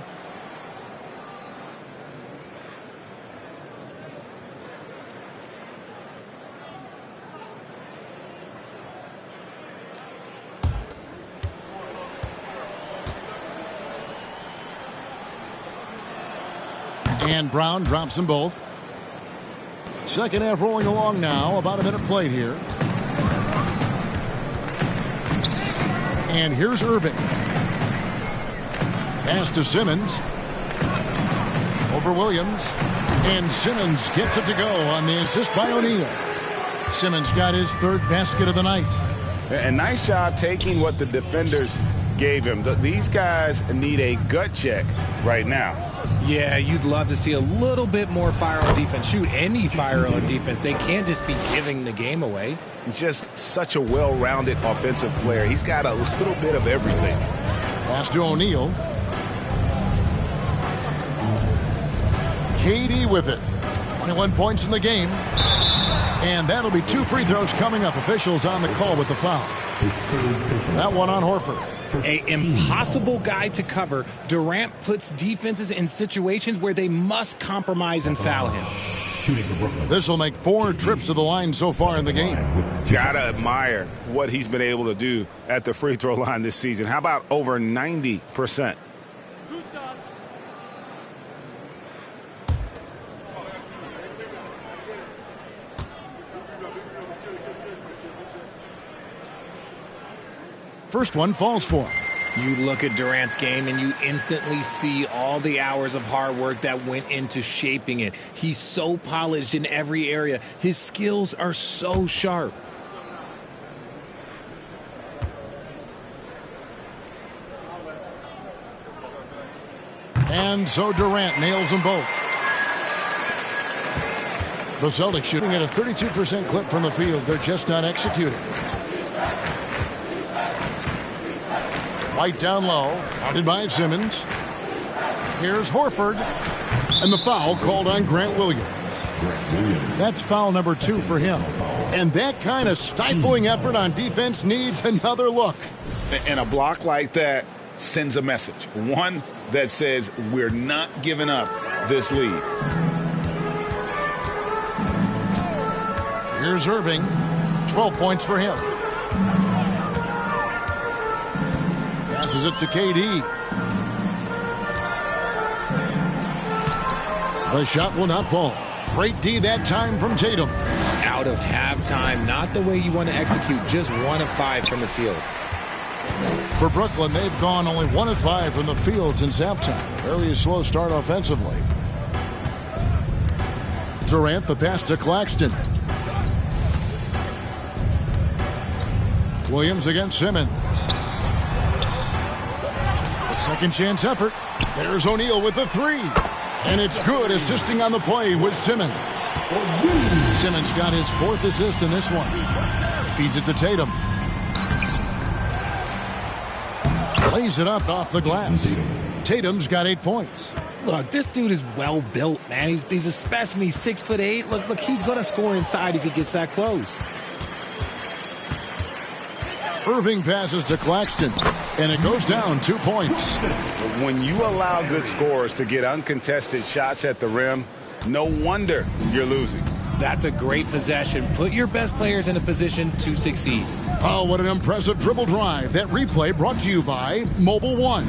And Brown drops them both. Second half rolling along now. About a minute played here. And here's Irving. Pass to Simmons. Over Williams. And Simmons gets it to go on the assist by O'Neal. Simmons got his third basket of the night. A nice job taking what the defenders gave him. These guys need a gut check right now. Yeah, you'd love to see a little bit more fire on defense. Shoot, any fire on defense. They can't just be giving the game away. Just such a well-rounded offensive player. He's got a little bit of everything. Pass to O'Neal. KD with it. 21 points in the game. And that'll be 2 free throws coming up. Officials on the call with the foul. That one on Horford. An impossible guy to cover. Durant puts defenses in situations where they must compromise and foul him. This will make 4 trips to the line so far in the game. Gotta admire what he's been able to do at the free throw line this season. How about over 90%? First one falls for him. You look at Durant's game and you instantly see all the hours of hard work that went into shaping it. He's so polished in every area. His skills are so sharp. And so Durant nails them both. The Celtics shooting at a 32% clip from the field. They're just not executing. White down low, guarded by Simmons. Here's Horford. And the foul called on Grant Williams. That's foul number 2 for him. And that kind of stifling effort on defense needs another look. And a block like that sends a message. One that says we're not giving up this lead. Here's Irving. 12 points for him. Passes it to KD. The shot will not fall. Great D that time from Tatum. Out of halftime, not the way you want to execute, just 1 of 5 from the field. For Brooklyn, they've gone only 1 of 5 from the field since halftime. Fairly a slow start offensively. Durant, the pass to Claxton. Williams against Simmons. Second chance effort. There's O'Neal with the 3. And it's good, assisting on the play with Simmons. Simmons got his 4th assist in this one. Feeds it to Tatum. Lays it up off the glass. Tatum's got 8 points. Look, this dude is well built, man. He's a specimen. He's 6'8". Look, he's going to score inside if he gets that close. Irving passes to Claxton, and it goes down 2 points. When you allow good scorers to get uncontested shots at the rim, no wonder you're losing. That's a great possession. Put your best players in a position to succeed. Oh, what an impressive dribble drive. That replay brought to you by Mobile One.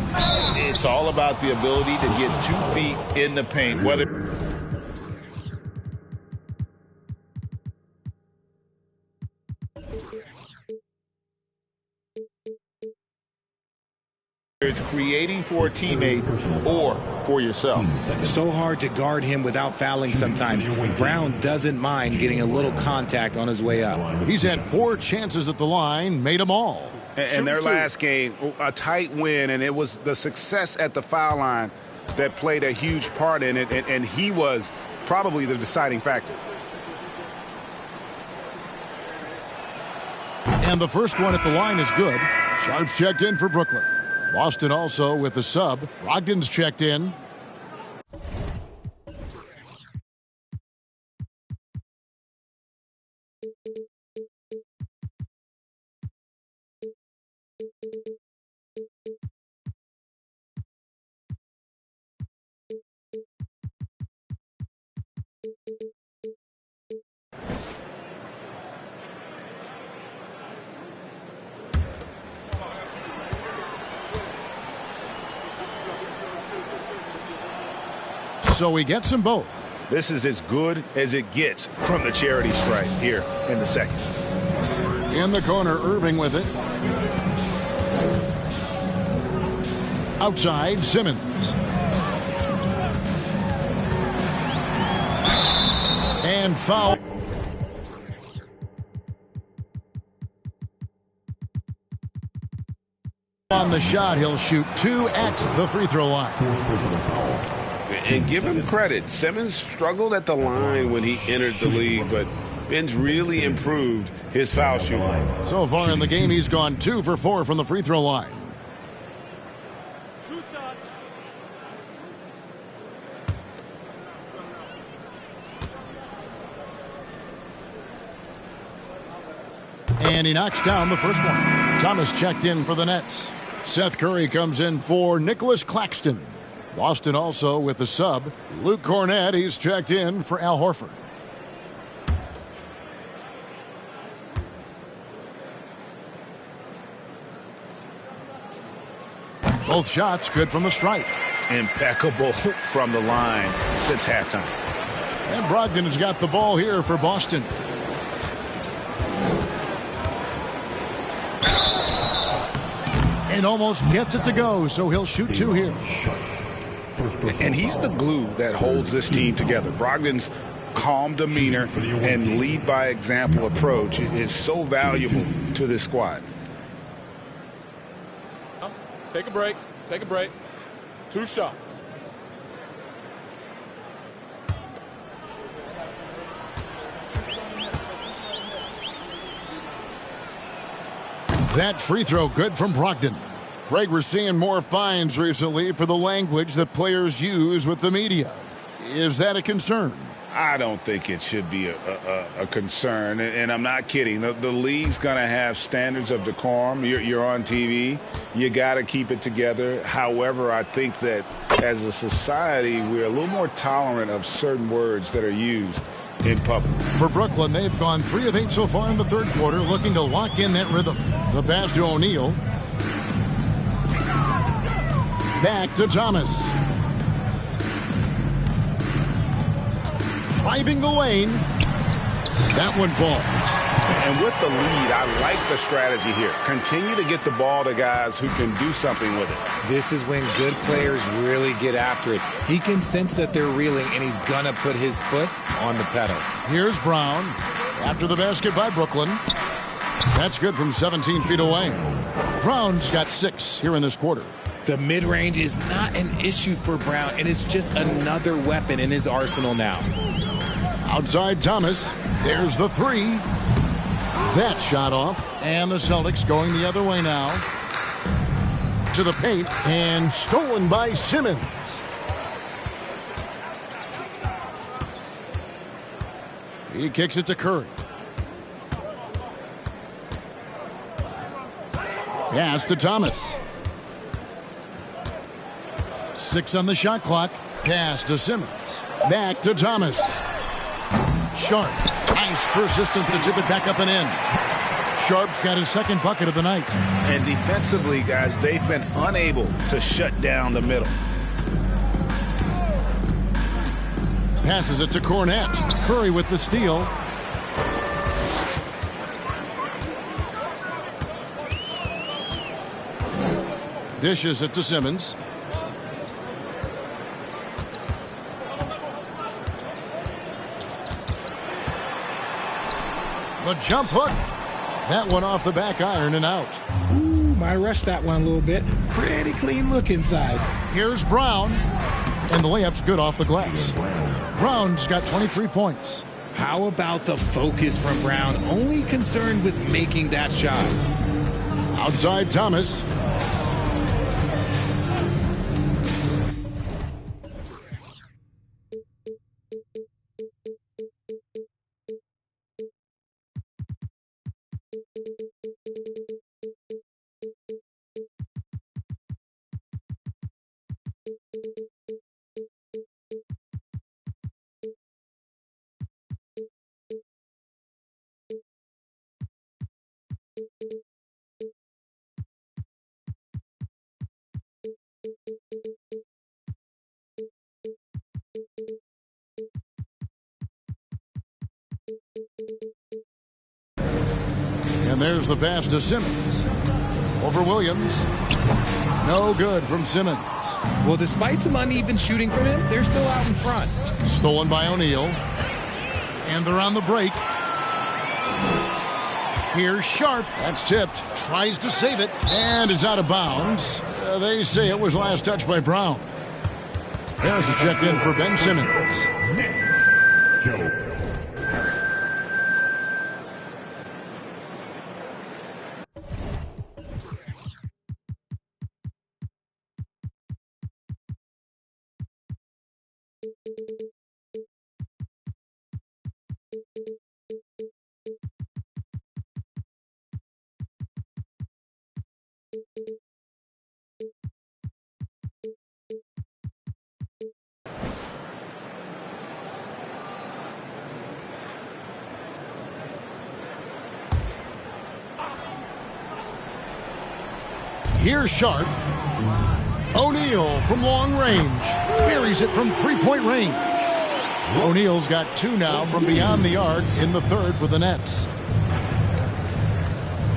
It's all about the ability to get 2 feet in the paint, whether it's creating for a teammate or for yourself. So hard to guard him without fouling sometimes. Brown doesn't mind getting a little contact on his way up. He's had 4 chances at the line, made them all. And their last game, a tight win, and it was the success at the foul line that played a huge part in it, and he was probably the deciding factor. And the first one at the line is good. Sharp's checked in for Brooklyn. Boston also with the sub. Brogdon's checked in. So he gets them both. This is as good as it gets from the charity stripe here in the second. In the corner, Irving with it. Outside, Simmons. And foul. On the shot, he'll shoot 2 at the free throw line. And give him credit. Simmons struggled at the line when he entered the league, but Ben's really improved his foul shooting. So far in the game, he's gone 2 for 4 from the free throw line. And he knocks down the first one. Thomas checked in for the Nets. Seth Curry comes in for Nicholas Claxton. Boston also with the sub. Luke Cornett, he's checked in for Al Horford. Both shots good from the stripe. Impeccable from the line since halftime. And Brogdon has got the ball here for Boston. And almost gets it to go, so he'll shoot 2 here. And he's the glue that holds this team together. Brogdon's calm demeanor and lead by example approach is so valuable to this squad. Take a break. Take a break. 2 shots. That free throw good from Brogdon. Greg, we're seeing more fines recently for the language that players use with the media. Is that a concern? I don't think it should be a concern, and I'm not kidding. The league's going to have standards of decorum. You're on TV. You got to keep it together. However, I think that as a society, we're a little more tolerant of certain words that are used in public. For Brooklyn, they've gone 3 of 8 so far in the third quarter, looking to lock in that rhythm. The pass to O'Neal. Back to Thomas. Driving the lane. That one falls. And with the lead, I like the strategy here. Continue to get the ball to guys who can do something with it. This is when good players really get after it. He can sense that they're reeling, and he's going to put his foot on the pedal. Here's Brown. After the basket by Brooklyn. That's good from 17 feet away. Brown's got 6 here in this quarter. The mid-range is not an issue for Brown, and it's just another weapon in his arsenal now. Outside Thomas. There's the 3. That shot off. And the Celtics going the other way now. To the paint. And stolen by Simmons. He kicks it to Curry. Pass to Thomas. 6 on the shot clock. Pass to Simmons. Back to Thomas. Sharp. Nice persistence to tip it back up and in. Sharp's got his second bucket of the night. And defensively, guys, they've been unable to shut down the middle. Passes it to Cornett. Curry with the steal. Dishes it to Simmons. The jump hook. That one off the back iron and out. Ooh, might rush that one a little bit. Pretty clean look inside. Here's Brown. And the layup's good off the glass. Brown's got 23 points. How about the focus from Brown? Only concerned with making that shot. Outside Thomas. And there's the pass to Simmons. Over Williams. No good from Simmons. Well, despite some uneven shooting from him, they're still out in front. Stolen by O'Neal. And they're on the break. Here's Sharp. That's tipped. Tries to save it. And it's out of bounds. They say it was last touched by Brown. There's a check in for Ben Simmons. Here's Sharp. O'Neal from long range. Buries it from three-point range. O'Neal's got two now from beyond the arc in the third for the Nets.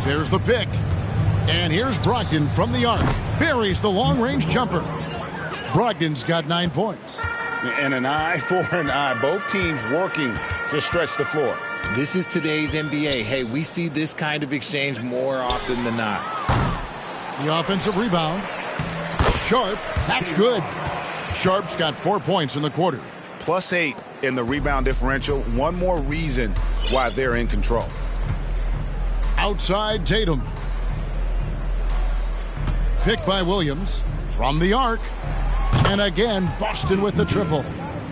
There's the pick. And here's Brogdon from the arc. Buries the long-range jumper. Brogdon's got 9 points. And an eye for an eye. Both teams working to stretch the floor. This is today's NBA. Hey, we see this kind of exchange more often than not. The offensive rebound. Sharp. That's good. Sharp's got 4 points in the quarter. +8 in the rebound differential. One more reason why they're in control. Outside Tatum. Pick by Williams. From the arc. And again, Boston with the triple.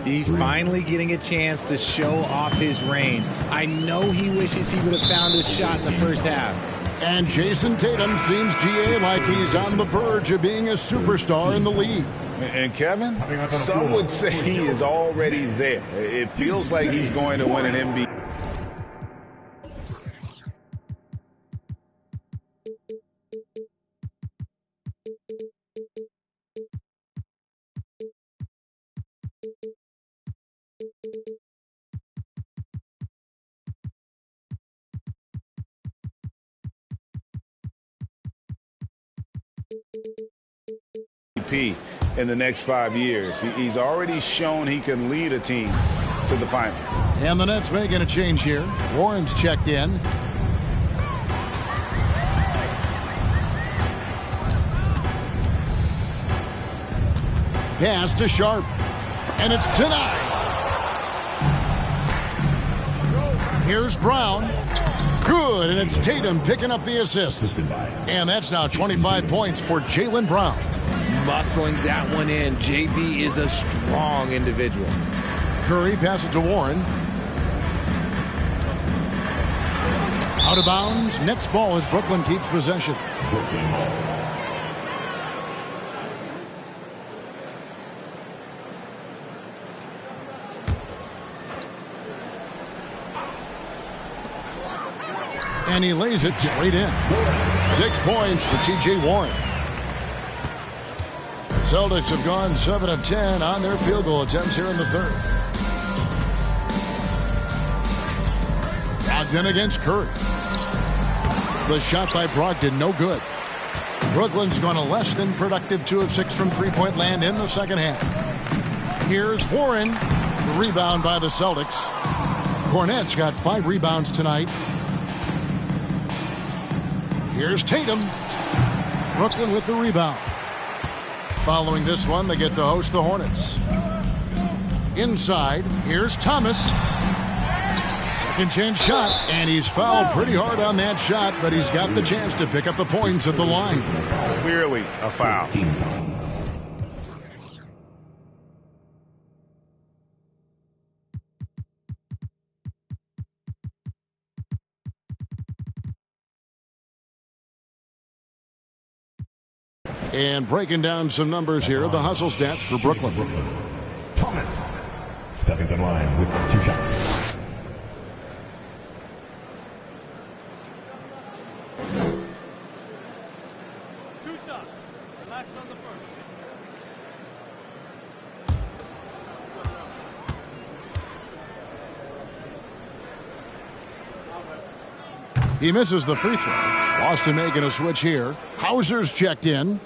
He's finally getting a chance to show off his range. I know he wishes he would have found his shot in the first half. And Jason Tatum seems, GA, like he's on the verge of being a superstar in the league. And Kevin, some would say he is already there. It feels like he's going to win an MVP. In the next 5 years. He's already shown he can lead a team to the final. And the Nets making a change here. Warren's checked in. Pass to Sharp. And it's denied. Here's Brown. Good, and it's Tatum picking up the assist. And that's now 25 points for Jaylen Brown. Muscling that one in. JB is a strong individual. Curry passes to Warren. Out of bounds. Nets ball as Brooklyn keeps possession. And he lays it straight in. 6 points for T.J. Warren. Celtics have gone 7 of 10 on their field goal attempts here in the third. Brogdon against Curry. The shot by Brogdon, no good. Brooklyn's gone a less than productive 2 of 6 from three-point land in the second half. Here's Warren. The rebound by the Celtics. Cornette's got 5 rebounds tonight. Here's Tatum. Brooklyn with the rebound. Following this one, they get to host the Hornets. Inside, here's Thomas. Second chance shot, and he's fouled pretty hard on that shot, but he's got the chance to pick up the points at the line. Clearly a foul. And breaking down some numbers here, the hustle stats for Brooklyn. Thomas stepping to the line with 2 shots. Relax on the first. He misses the free throw. Boston making a switch here. Hauser's checked in.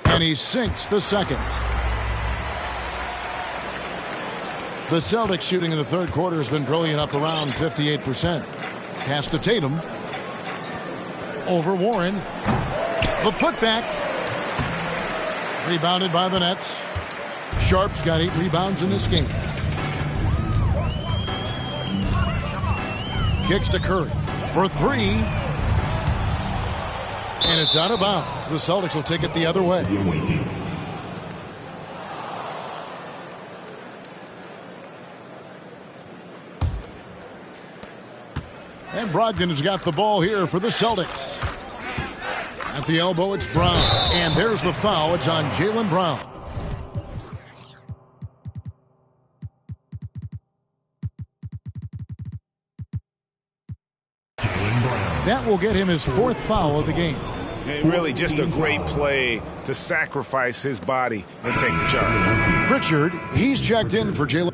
And he sinks the second. The Celtics shooting in the third quarter has been brilliant, up around 58%. Pass to Tatum. Over Warren. The putback. Rebounded by the Nets. Sharp's got 8 rebounds in this game. Kicks to Curry for 3. And it's out of bounds. The Celtics will take it the other way. And Brogdon has got the ball here for the Celtics. At the elbow, it's Brown. And there's the foul. It's on Jaylen Brown. That will get him his 4th foul of the game. And really just a great play to sacrifice his body and take the charge. Pritchard, he's checked in for Jaylen.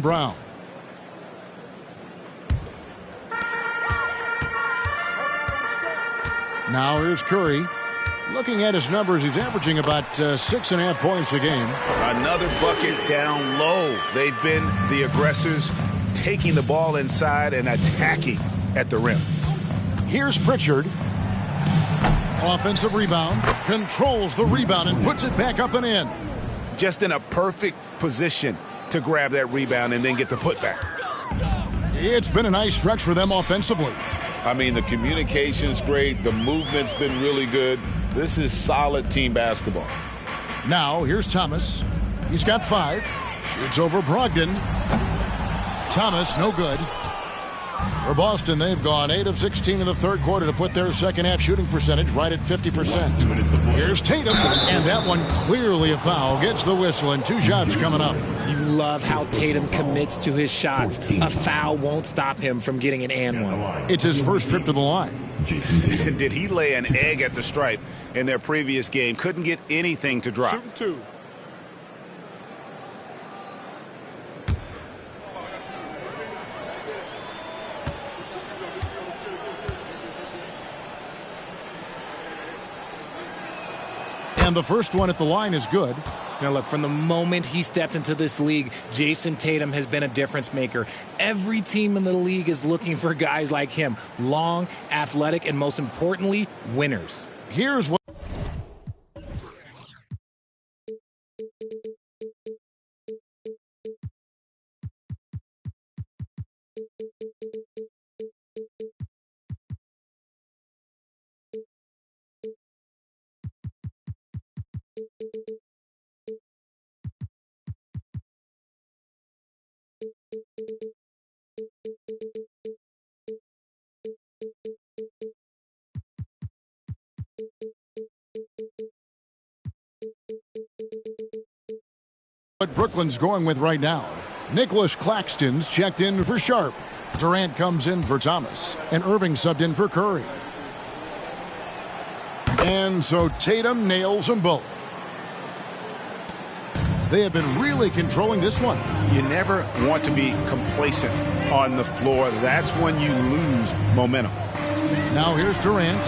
Brown. Now here's Curry. Looking at his numbers, he's averaging about 6.5 points a game. Another bucket down low. They've been the aggressors, taking the ball inside and attacking at the rim. Here's Pritchard. Offensive rebound. Controls the rebound and puts it back up and in. Just in a perfect position to grab that rebound and then get the putback. It's been a nice stretch for them offensively. I mean, the communication's great. The movement's been really good. This is solid team basketball. Now, here's Thomas. He's got 5. Shoots over Brogdon. Thomas, no good. For Boston, they've gone 8 of 16 in the third quarter to put their second-half shooting percentage right at 50%. Here's Tatum, and that one clearly a foul. Gets the whistle, and 2 shots coming up. You love how Tatum commits to his shots. A foul won't stop him from getting an and one. It's his first trip to the line. Did he lay an egg at the stripe in their previous game? Couldn't get anything to drop. Shooting 2. And the first one at the line is good. Now, look, from the moment he stepped into this league, Jason Tatum has been a difference maker. Every team in the league is looking for guys like him. Long, athletic, and most importantly, winners. Here's what... what Brooklyn's going with right now. Nicholas Claxton's checked in for Sharp. Durant comes in for Thomas. And Irving subbed in for Curry. And so Tatum nails them both. They have been really controlling this one. You never want to be complacent on the floor. That's when you lose momentum. Now here's Durant.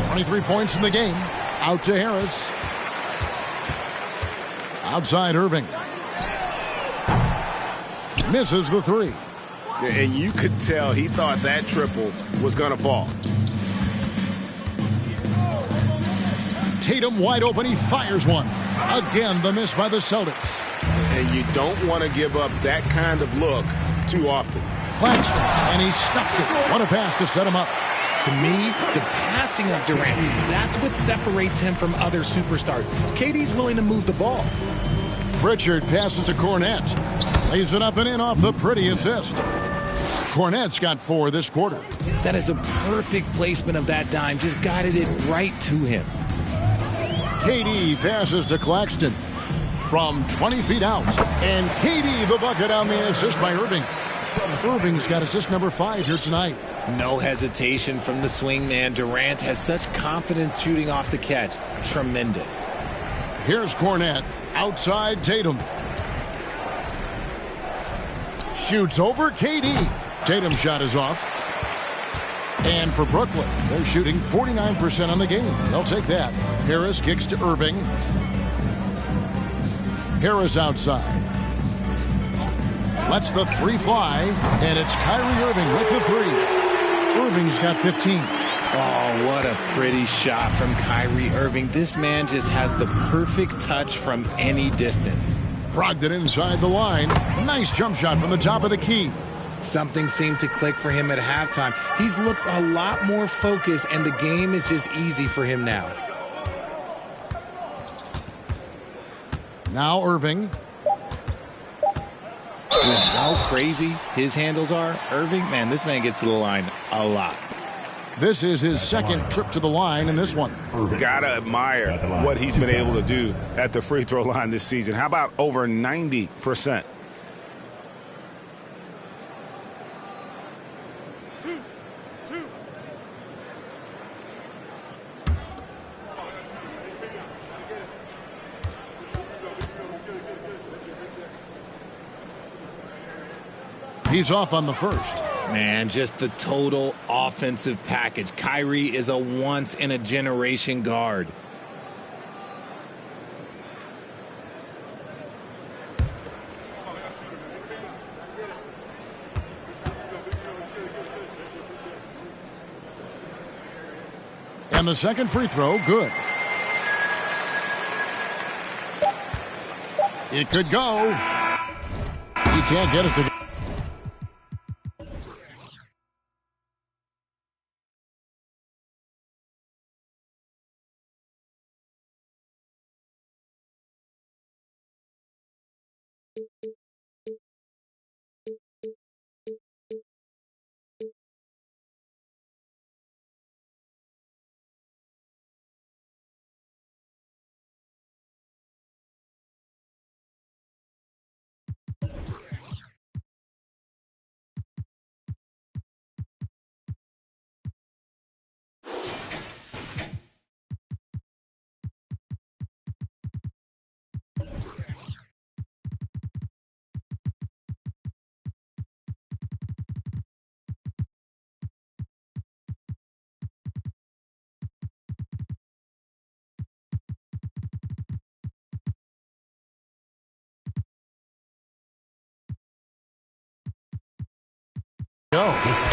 23 points in the game. Out to Harris. Outside Irving. Misses the 3. And you could tell he thought that triple was going to fall. Tatum wide open. He fires one. Again, the miss by the Celtics. And you don't want to give up that kind of look too often. Claxton, and he stuffs it. What a pass to set him up. To me, the passing of Durant, that's what separates him from other superstars. KD's willing to move the ball. Pritchard passes to Cornette. Lays it up and in off the pretty assist. Cornette's got 4 this quarter. That is a perfect placement of that dime. Just guided it right to him. KD passes to Claxton from 20 feet out. And KD the bucket on the assist by Irving. Irving's got assist number 5 here tonight. No hesitation from the swing man. Durant has such confidence shooting off the catch. Tremendous. Here's Cornette. Outside Tatum. Shoots over KD. Tatum's shot is off. And for Brooklyn, they're shooting 49% on the game. They'll take that. Harris kicks to Irving. Harris outside. Lets the 3 fly. And it's Kyrie Irving with the 3. Irving's got 15. Oh, what a pretty shot from Kyrie Irving. This man just has the perfect touch from any distance. Brogdon inside the line. Nice jump shot from the top of the key. Something seemed to click for him at halftime. He's looked a lot more focused, and the game is just easy for him now. Now Irving. With how crazy his handles are, Irving, man, this man gets to the line a lot. This is his second trip to the line in this one. Gotta admire what he's been able to do at the free throw line this season. How about over 90%? He's off on the first. Man, just the total offensive package. Kyrie is a once-in-a-generation guard. And the second free throw, good. It could go. He can't get it to go.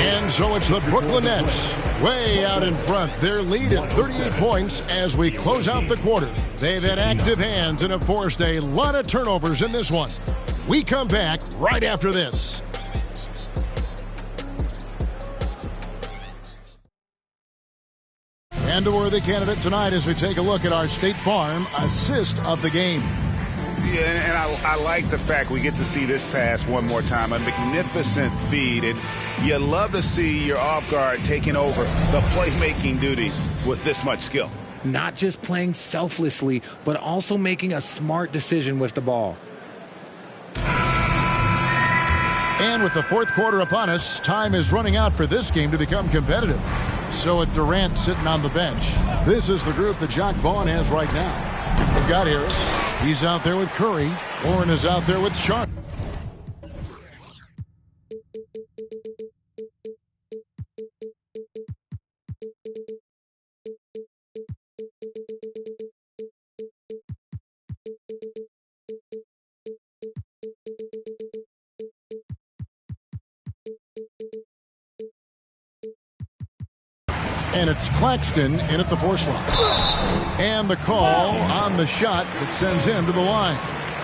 And so it's the Brooklyn Nets way out in front. Their lead at 38 points as we close out the quarter. They've had active hands and have forced a lot of turnovers in this one. We come back right after this. And a worthy candidate tonight as we take a look at our State Farm assist of the game. Yeah, and I like the fact we get to see this pass one more time. A magnificent feed. And you love to see your off guard taking over the playmaking duties with this much skill. Not just playing selflessly, but also making a smart decision with the ball. And with the fourth quarter upon us, time is running out for this game to become competitive. So with Durant sitting on the bench, this is the group that Jacque Vaughn has right now. They've got Harris. He's out there with Curry. Warren is out there with Sharp. And it's Claxton in at the 4 slot. And the call on the shot that sends him to the line.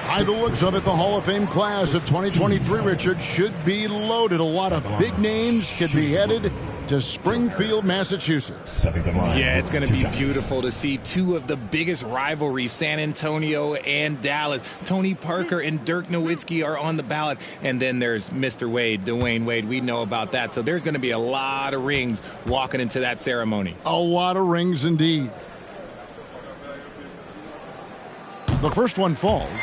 By the looks of it, the Hall of Fame class of 2023, Richard, should be loaded. A lot of big names could be headed to Springfield, Massachusetts. Yeah, it's going to be beautiful to see two of the biggest rivalries, San Antonio and Dallas. Tony Parker and Dirk Nowitzki are on the ballot. And then there's Mr. Wade, Dwayne Wade. We know about that. So there's going to be a lot of rings walking into that ceremony. A lot of rings indeed. The first one falls.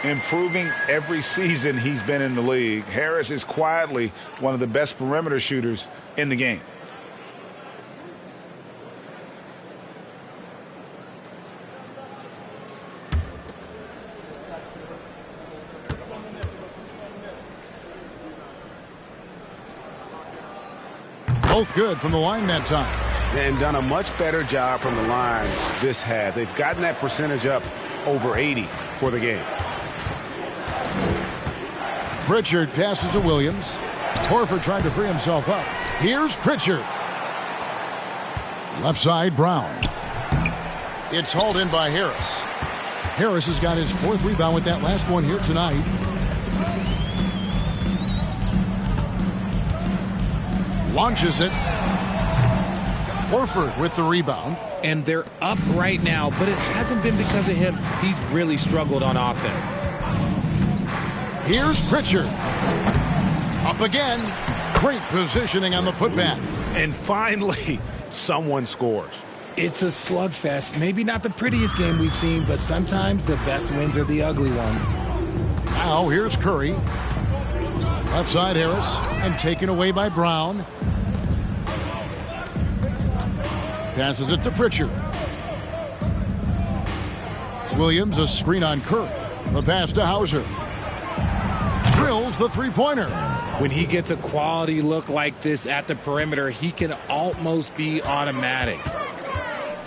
Improving every season he's been in the league. Harris is quietly one of the best perimeter shooters in the game. Both good from the line that time. And done a much better job from the line this half. They've gotten that percentage up over 80 for the game. Pritchard passes to Williams. Horford tried to free himself up. Here's Pritchard. Left side, Brown. It's hauled in by Harris. Harris has got his fourth rebound with that last one here tonight. Launches it. Horford with the rebound. And they're up right now, but it hasn't been because of him. He's really struggled on offense. Here's Pritchard. Up again. Great positioning on the putback. And finally, someone scores. It's a slugfest. Maybe not the prettiest game we've seen, but sometimes the best wins are the ugly ones. Now here's Curry. Left side Harris. And taken away by Brown. Passes it to Pritchard. Williams, a screen on Curry. The pass to Hauser. Drills the three-pointer. When he gets a quality look like this at the perimeter, he can almost be automatic.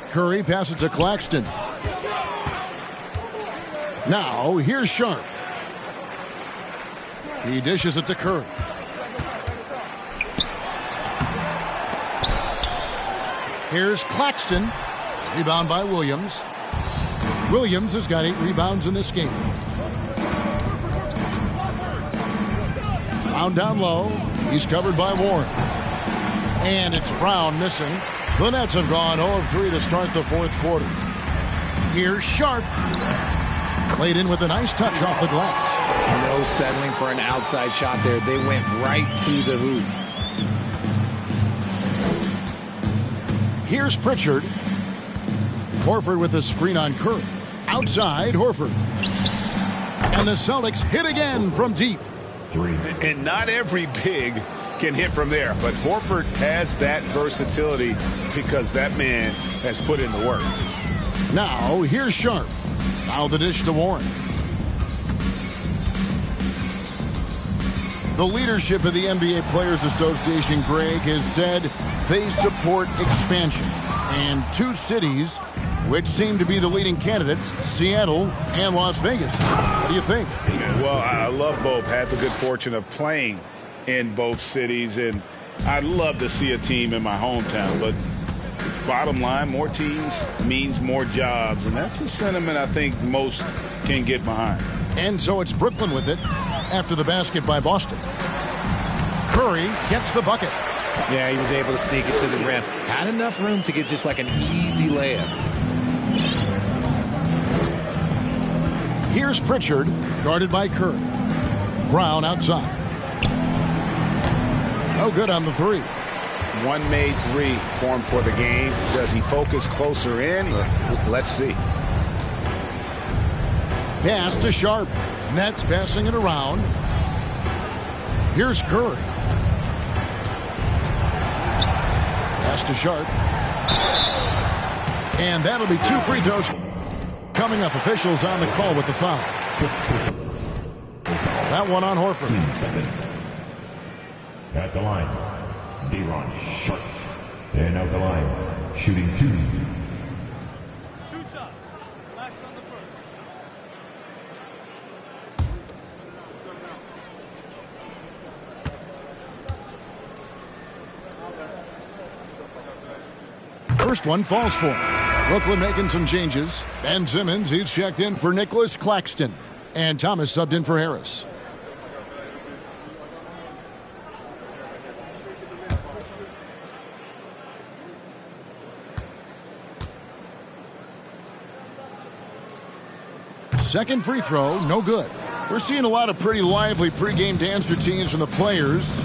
Curry passes to Claxton. Now, here's Sharp. He dishes it to Curry. Here's Claxton. Rebound by Williams. Williams has got 8 rebounds in this game. Brown down low. He's covered by Warren. And it's Brown missing. The Nets have gone 0 of 3 to start the fourth quarter. Here's Sharp. Played in with a nice touch off the glass. No settling for an outside shot there. They went right to the hoop. Here's Pritchard. Horford with a screen on Curry. Outside, Horford. And the Celtics hit again from deep. And not every big can hit from there, but Horford has that versatility because that man has put in the work. Now, here's Sharp. Now the dish to Warren. The leadership of the NBA Players Association, Greg, has said they support expansion. And 2 cities which seem to be the leading candidates, Seattle and Las Vegas. What do you think? Well, I love both. Had the good fortune of playing in both cities, and I'd love to see a team in my hometown. But bottom line, more teams means more jobs, and that's a sentiment I think most can get behind. And so it's Brooklyn with it after the basket by Boston. Curry gets the bucket. Yeah, he was able to sneak it to the rim. Had enough room to get just like an easy layup. Here's Pritchard, guarded by Curry. Brown outside. No good on the 3. One made 3 formed for the game. Does he focus closer in? Let's see. Pass to Sharp. Nets passing it around. Here's Curry. Pass to Sharp. And that'll be 2 free throws. Coming up, officials on the call with the foul. That one on Horford. At the line, De'Ron Sharp. And out the line, shooting 2. 2 shots. Last on the first. First one falls for him. Brooklyn making some changes. Ben Simmons, he's checked in for Nicholas Claxton. And Thomas subbed in for Harris. Second free throw, no good. We're seeing a lot of pretty lively pregame dance routines from the players.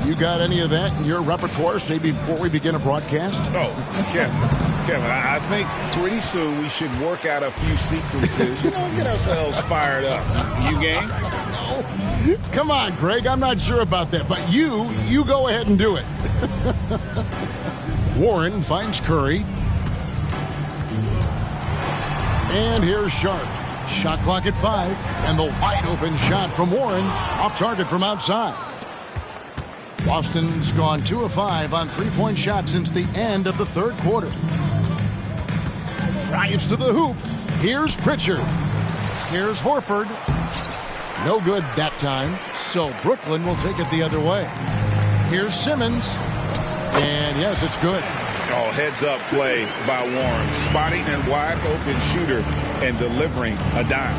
You got any of that in your repertoire, say, before we begin a broadcast? Oh, Kevin, I think pretty soon we should work out a few sequences. Get ourselves fired up. You game? No. Come on, Greg. I'm not sure about that. But you go ahead and do it. Warren finds Curry. And here's Sharp. Shot clock at 5. And the wide-open shot from Warren. Off target from outside. Boston's gone 2 of 5 on three-point shots since the end of the third quarter. Drives to the hoop. Here's Pritchard. Here's Horford. No good that time, so Brooklyn will take it the other way. Here's Simmons. And yes, it's good. Oh, heads-up play by Warren. Spotting a wide-open shooter and delivering a dime.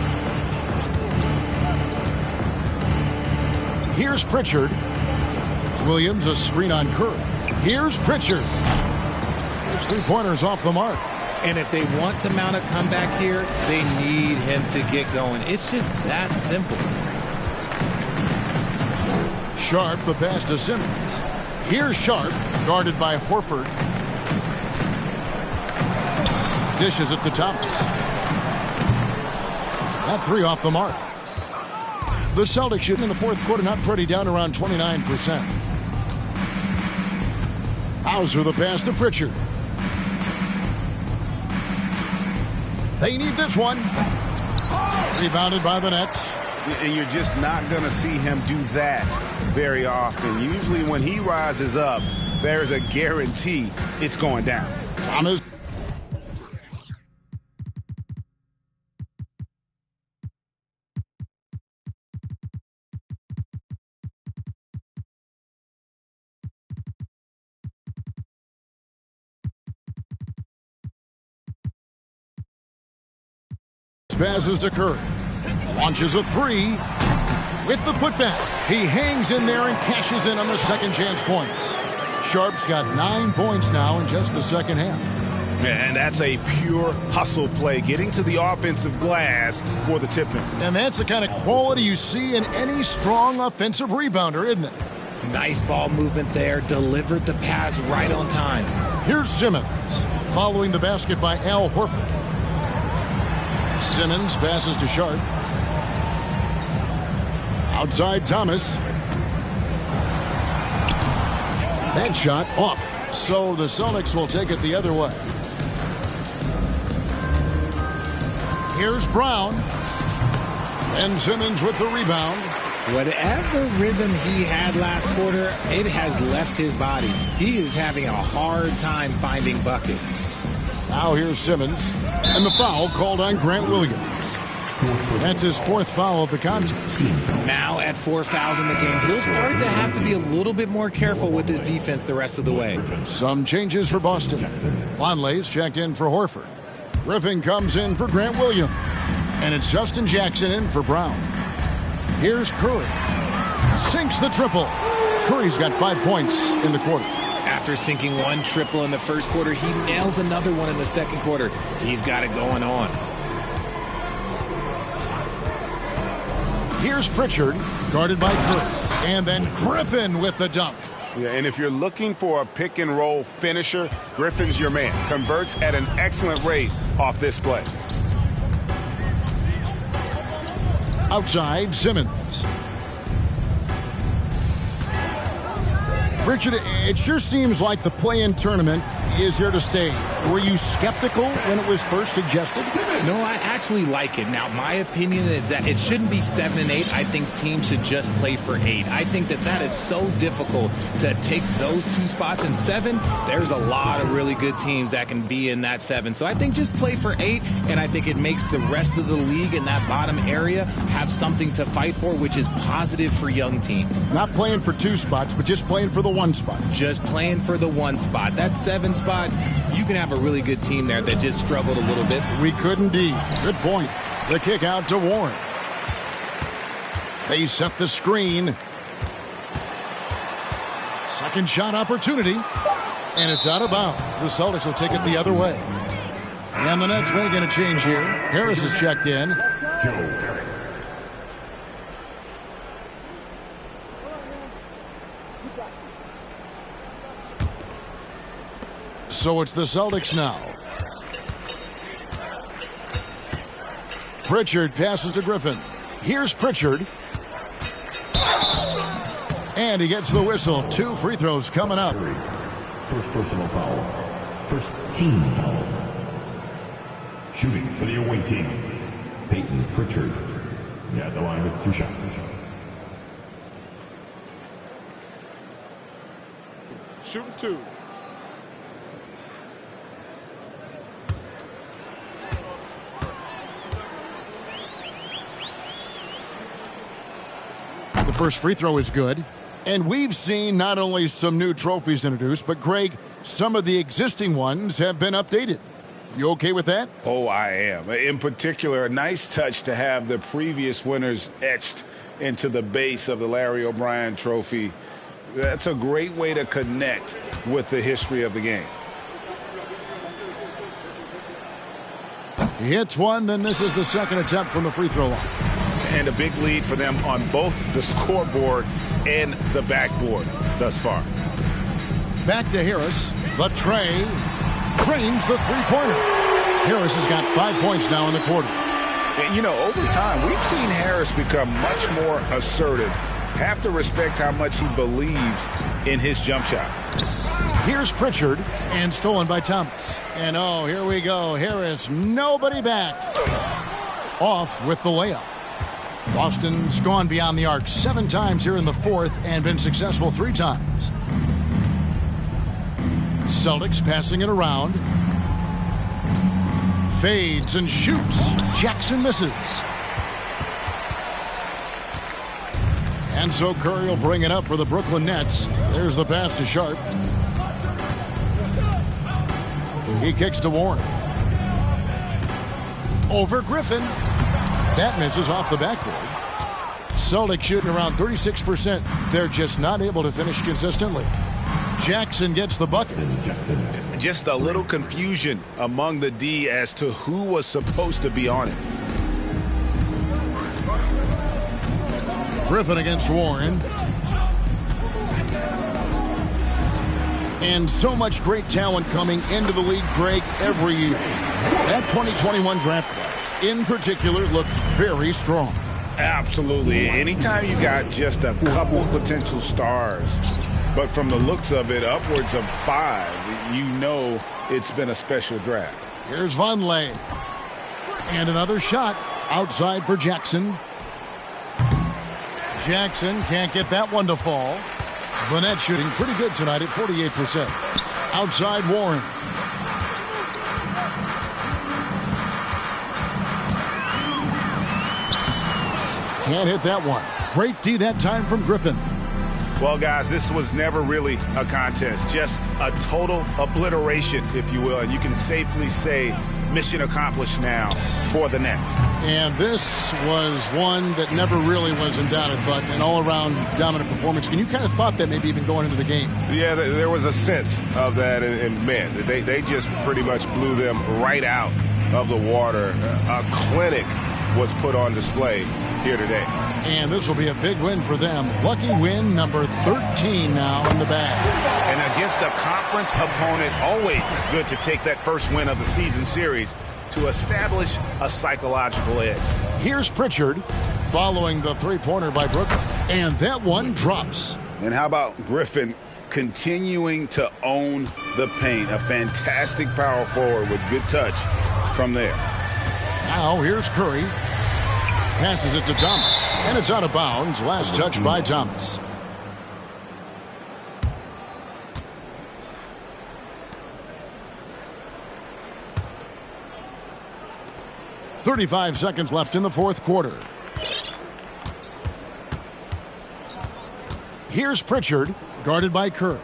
Here's Pritchard. Williams, a screen on Curry. Here's Pritchard. There's three-pointers off the mark. And if they want to mount a comeback here, they need him to get going. It's just that simple. Sharp, the pass to Simmons. Here's Sharp, guarded by Horford. Dishes it to Thomas. That three off the mark. The Celtics shooting in the fourth quarter, not pretty, down around 29%. Hauser, the pass to Pritchard. They need this one. Rebounded by the Nets. And you're just not going to see him do that very often. Usually when he rises up, there's a guarantee it's going down. Thomas. Passes to Curry. Launches a three with the putback. He hangs in there and cashes in on the second chance points. Sharp's got 9 points now in just the second half. And that's a pure hustle play, getting to the offensive glass for the tip-in. And that's the kind of quality you see in any strong offensive rebounder, isn't it? Nice ball movement there. Delivered the pass right on time. Here's Simmons, following the basket by Al Horford. Simmons passes to Sharp. Outside Thomas. That shot off. So the Celtics will take it the other way. Here's Brown. And Simmons with the rebound. Whatever rhythm he had last quarter, it has left his body. He is having a hard time finding buckets. Now here's Simmons. And the foul called on Grant Williams. That's his fourth foul of the contest. Now at 4 fouls in the game, he'll start to have to be a little bit more careful with his defense the rest of the way. Some changes for Boston. Vonleh's checked in for Horford. Griffin comes in for Grant Williams. And it's Justin Jackson in for Brown. Here's Curry. Sinks the triple. Curry's got 5 points in the quarter. After sinking one triple in the first quarter, he nails another one in the second quarter. He's got it going on. Here's Pritchard, guarded by Curry. And then Griffin with the dunk. Yeah, and if you're looking for a pick-and-roll finisher, Griffin's your man. Converts at an excellent rate off this play. Outside, Simmons. Richard, it sure seems like the play-in tournament is here to stay. Were you skeptical when it was first suggested? No, I actually like it. Now, my opinion is that it shouldn't be 7 and 8. I think teams should just play for 8. I think that is so difficult to take those 2 spots. In 7, there's a lot of really good teams that can be in that 7. So I think just play for 8, and I think it makes the rest of the league in that bottom area have something to fight for, which is positive for young teams. Not playing for 2 spots, but just playing for the 1 spot. Just playing for the 1 spot. That 7 spot, you can have a really good team there that just struggled a little bit. We could indeed. Good point. The kick out to Warren. They set the screen. Second shot opportunity. And it's out of bounds. The Celtics will take it the other way. And the Nets making a change here. Harris is checked in. Joe Harris. So it's the Celtics now. Pritchard passes to Griffin. Here's Pritchard. And he gets the whistle. 2 free throws coming up. First personal foul. First team foul. Shooting for the away team, Peyton Pritchard. Yeah, the line with 2 shots. Shooting 2. The first free throw is good. And we've seen not only some new trophies introduced, but Greg, some of the existing ones have been updated. You okay with that? Oh, I am. In particular, a nice touch to have the previous winners etched into the base of the Larry O'Brien trophy. That's a great way to connect with the history of the game. He hits one, then misses the second attempt from the free throw line. And a big lead for them on both the scoreboard and the backboard thus far. Back to Harris. The tray. Drains the three-pointer. Harris has got 5 points now in the quarter. And, you know, over time, we've seen Harris become much more assertive. Have to respect how much he believes in his jump shot. Here's Pritchard, and stolen by Thomas. And, oh, here we go. Harris, nobody back. Off with the layup. Boston's gone beyond the arc 7 times here in the fourth and been successful 3 times. Celtics passing it around. Fades and shoots. Jackson misses. And so Curry will bring it up for the Brooklyn Nets. There's the pass to Sharp. He kicks to Warren. Over Griffin. That misses off the backboard. Celtics shooting around 36%. They're just not able to finish consistently. Jackson gets the bucket. Just a little confusion among the D as to who was supposed to be on it. Griffin against Warren. And so much great talent coming into the league, Greg, every year. That 2021 draft class, in particular, looks very strong. Absolutely. Anytime you got just a couple potential stars, but from the looks of it, upwards of 5, you know it's been a special draft. Here's Vonleh. And another shot outside for Jackson. Jackson can't get that one to fall. Vanette shooting pretty good tonight at 48%. Outside Warren. Can't hit that one. Great D that time from Griffin. Well, guys, this was never really a contest. Just a total obliteration, if you will. And you can safely say mission accomplished now for the Nets. And this was one that never really was in doubt, I thought. An all-around dominant performance. And you kind of thought that maybe even going into the game. Yeah, there was a sense of that. And man, they just pretty much blew them right out of the water. A clinic was put on display here today. And this will be a big win for them. Lucky win number 13 now in the bag. And against a conference opponent, always good to take that first win of the season series to establish a psychological edge. Here's Pritchard following the three-pointer by Brooklyn. And that one drops. And how about Griffin continuing to own the paint? A fantastic power forward with good touch from there. Now here's Curry. Passes it to Thomas. And it's out of bounds. Last touch by Thomas. .35 seconds left in the fourth quarter. Here's Pritchard, guarded by Curry.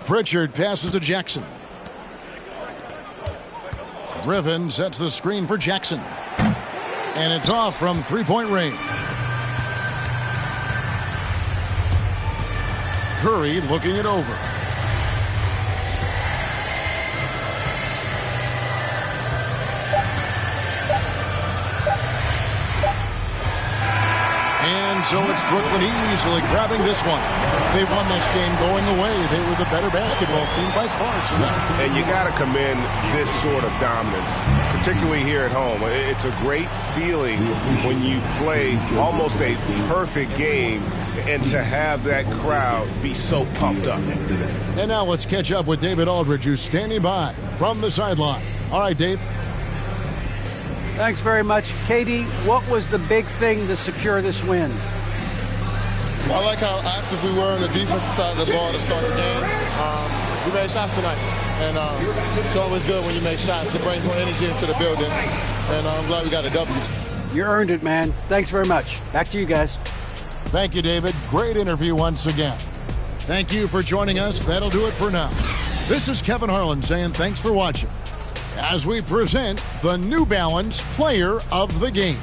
Pritchard passes to Jackson. Griffin sets the screen for Jackson. And it's off from three-point range. Curry looking it over. so it's Brooklyn easily grabbing this one. They won this game going away. They were the better basketball team by far tonight. And you got to commend this sort of dominance, particularly here at home. It's a great feeling when you play almost a perfect game and to have that crowd be so pumped up. And now let's catch up with David Aldridge, who's standing by from the sideline. All right, Dave. Thanks very much. Katie, what was the big thing to secure this win? I like how active we were on the defensive side of the ball to start the game. We made shots tonight, and it's always good when you make shots. It brings more energy into the building, and I'm glad we got a W. You earned it, man. Thanks very much. Back to you guys. Thank you, David. Great interview once again. Thank you for joining us. That'll do it for now. This is Kevin Harlan saying thanks for watching as we present the New Balance Player of the Game.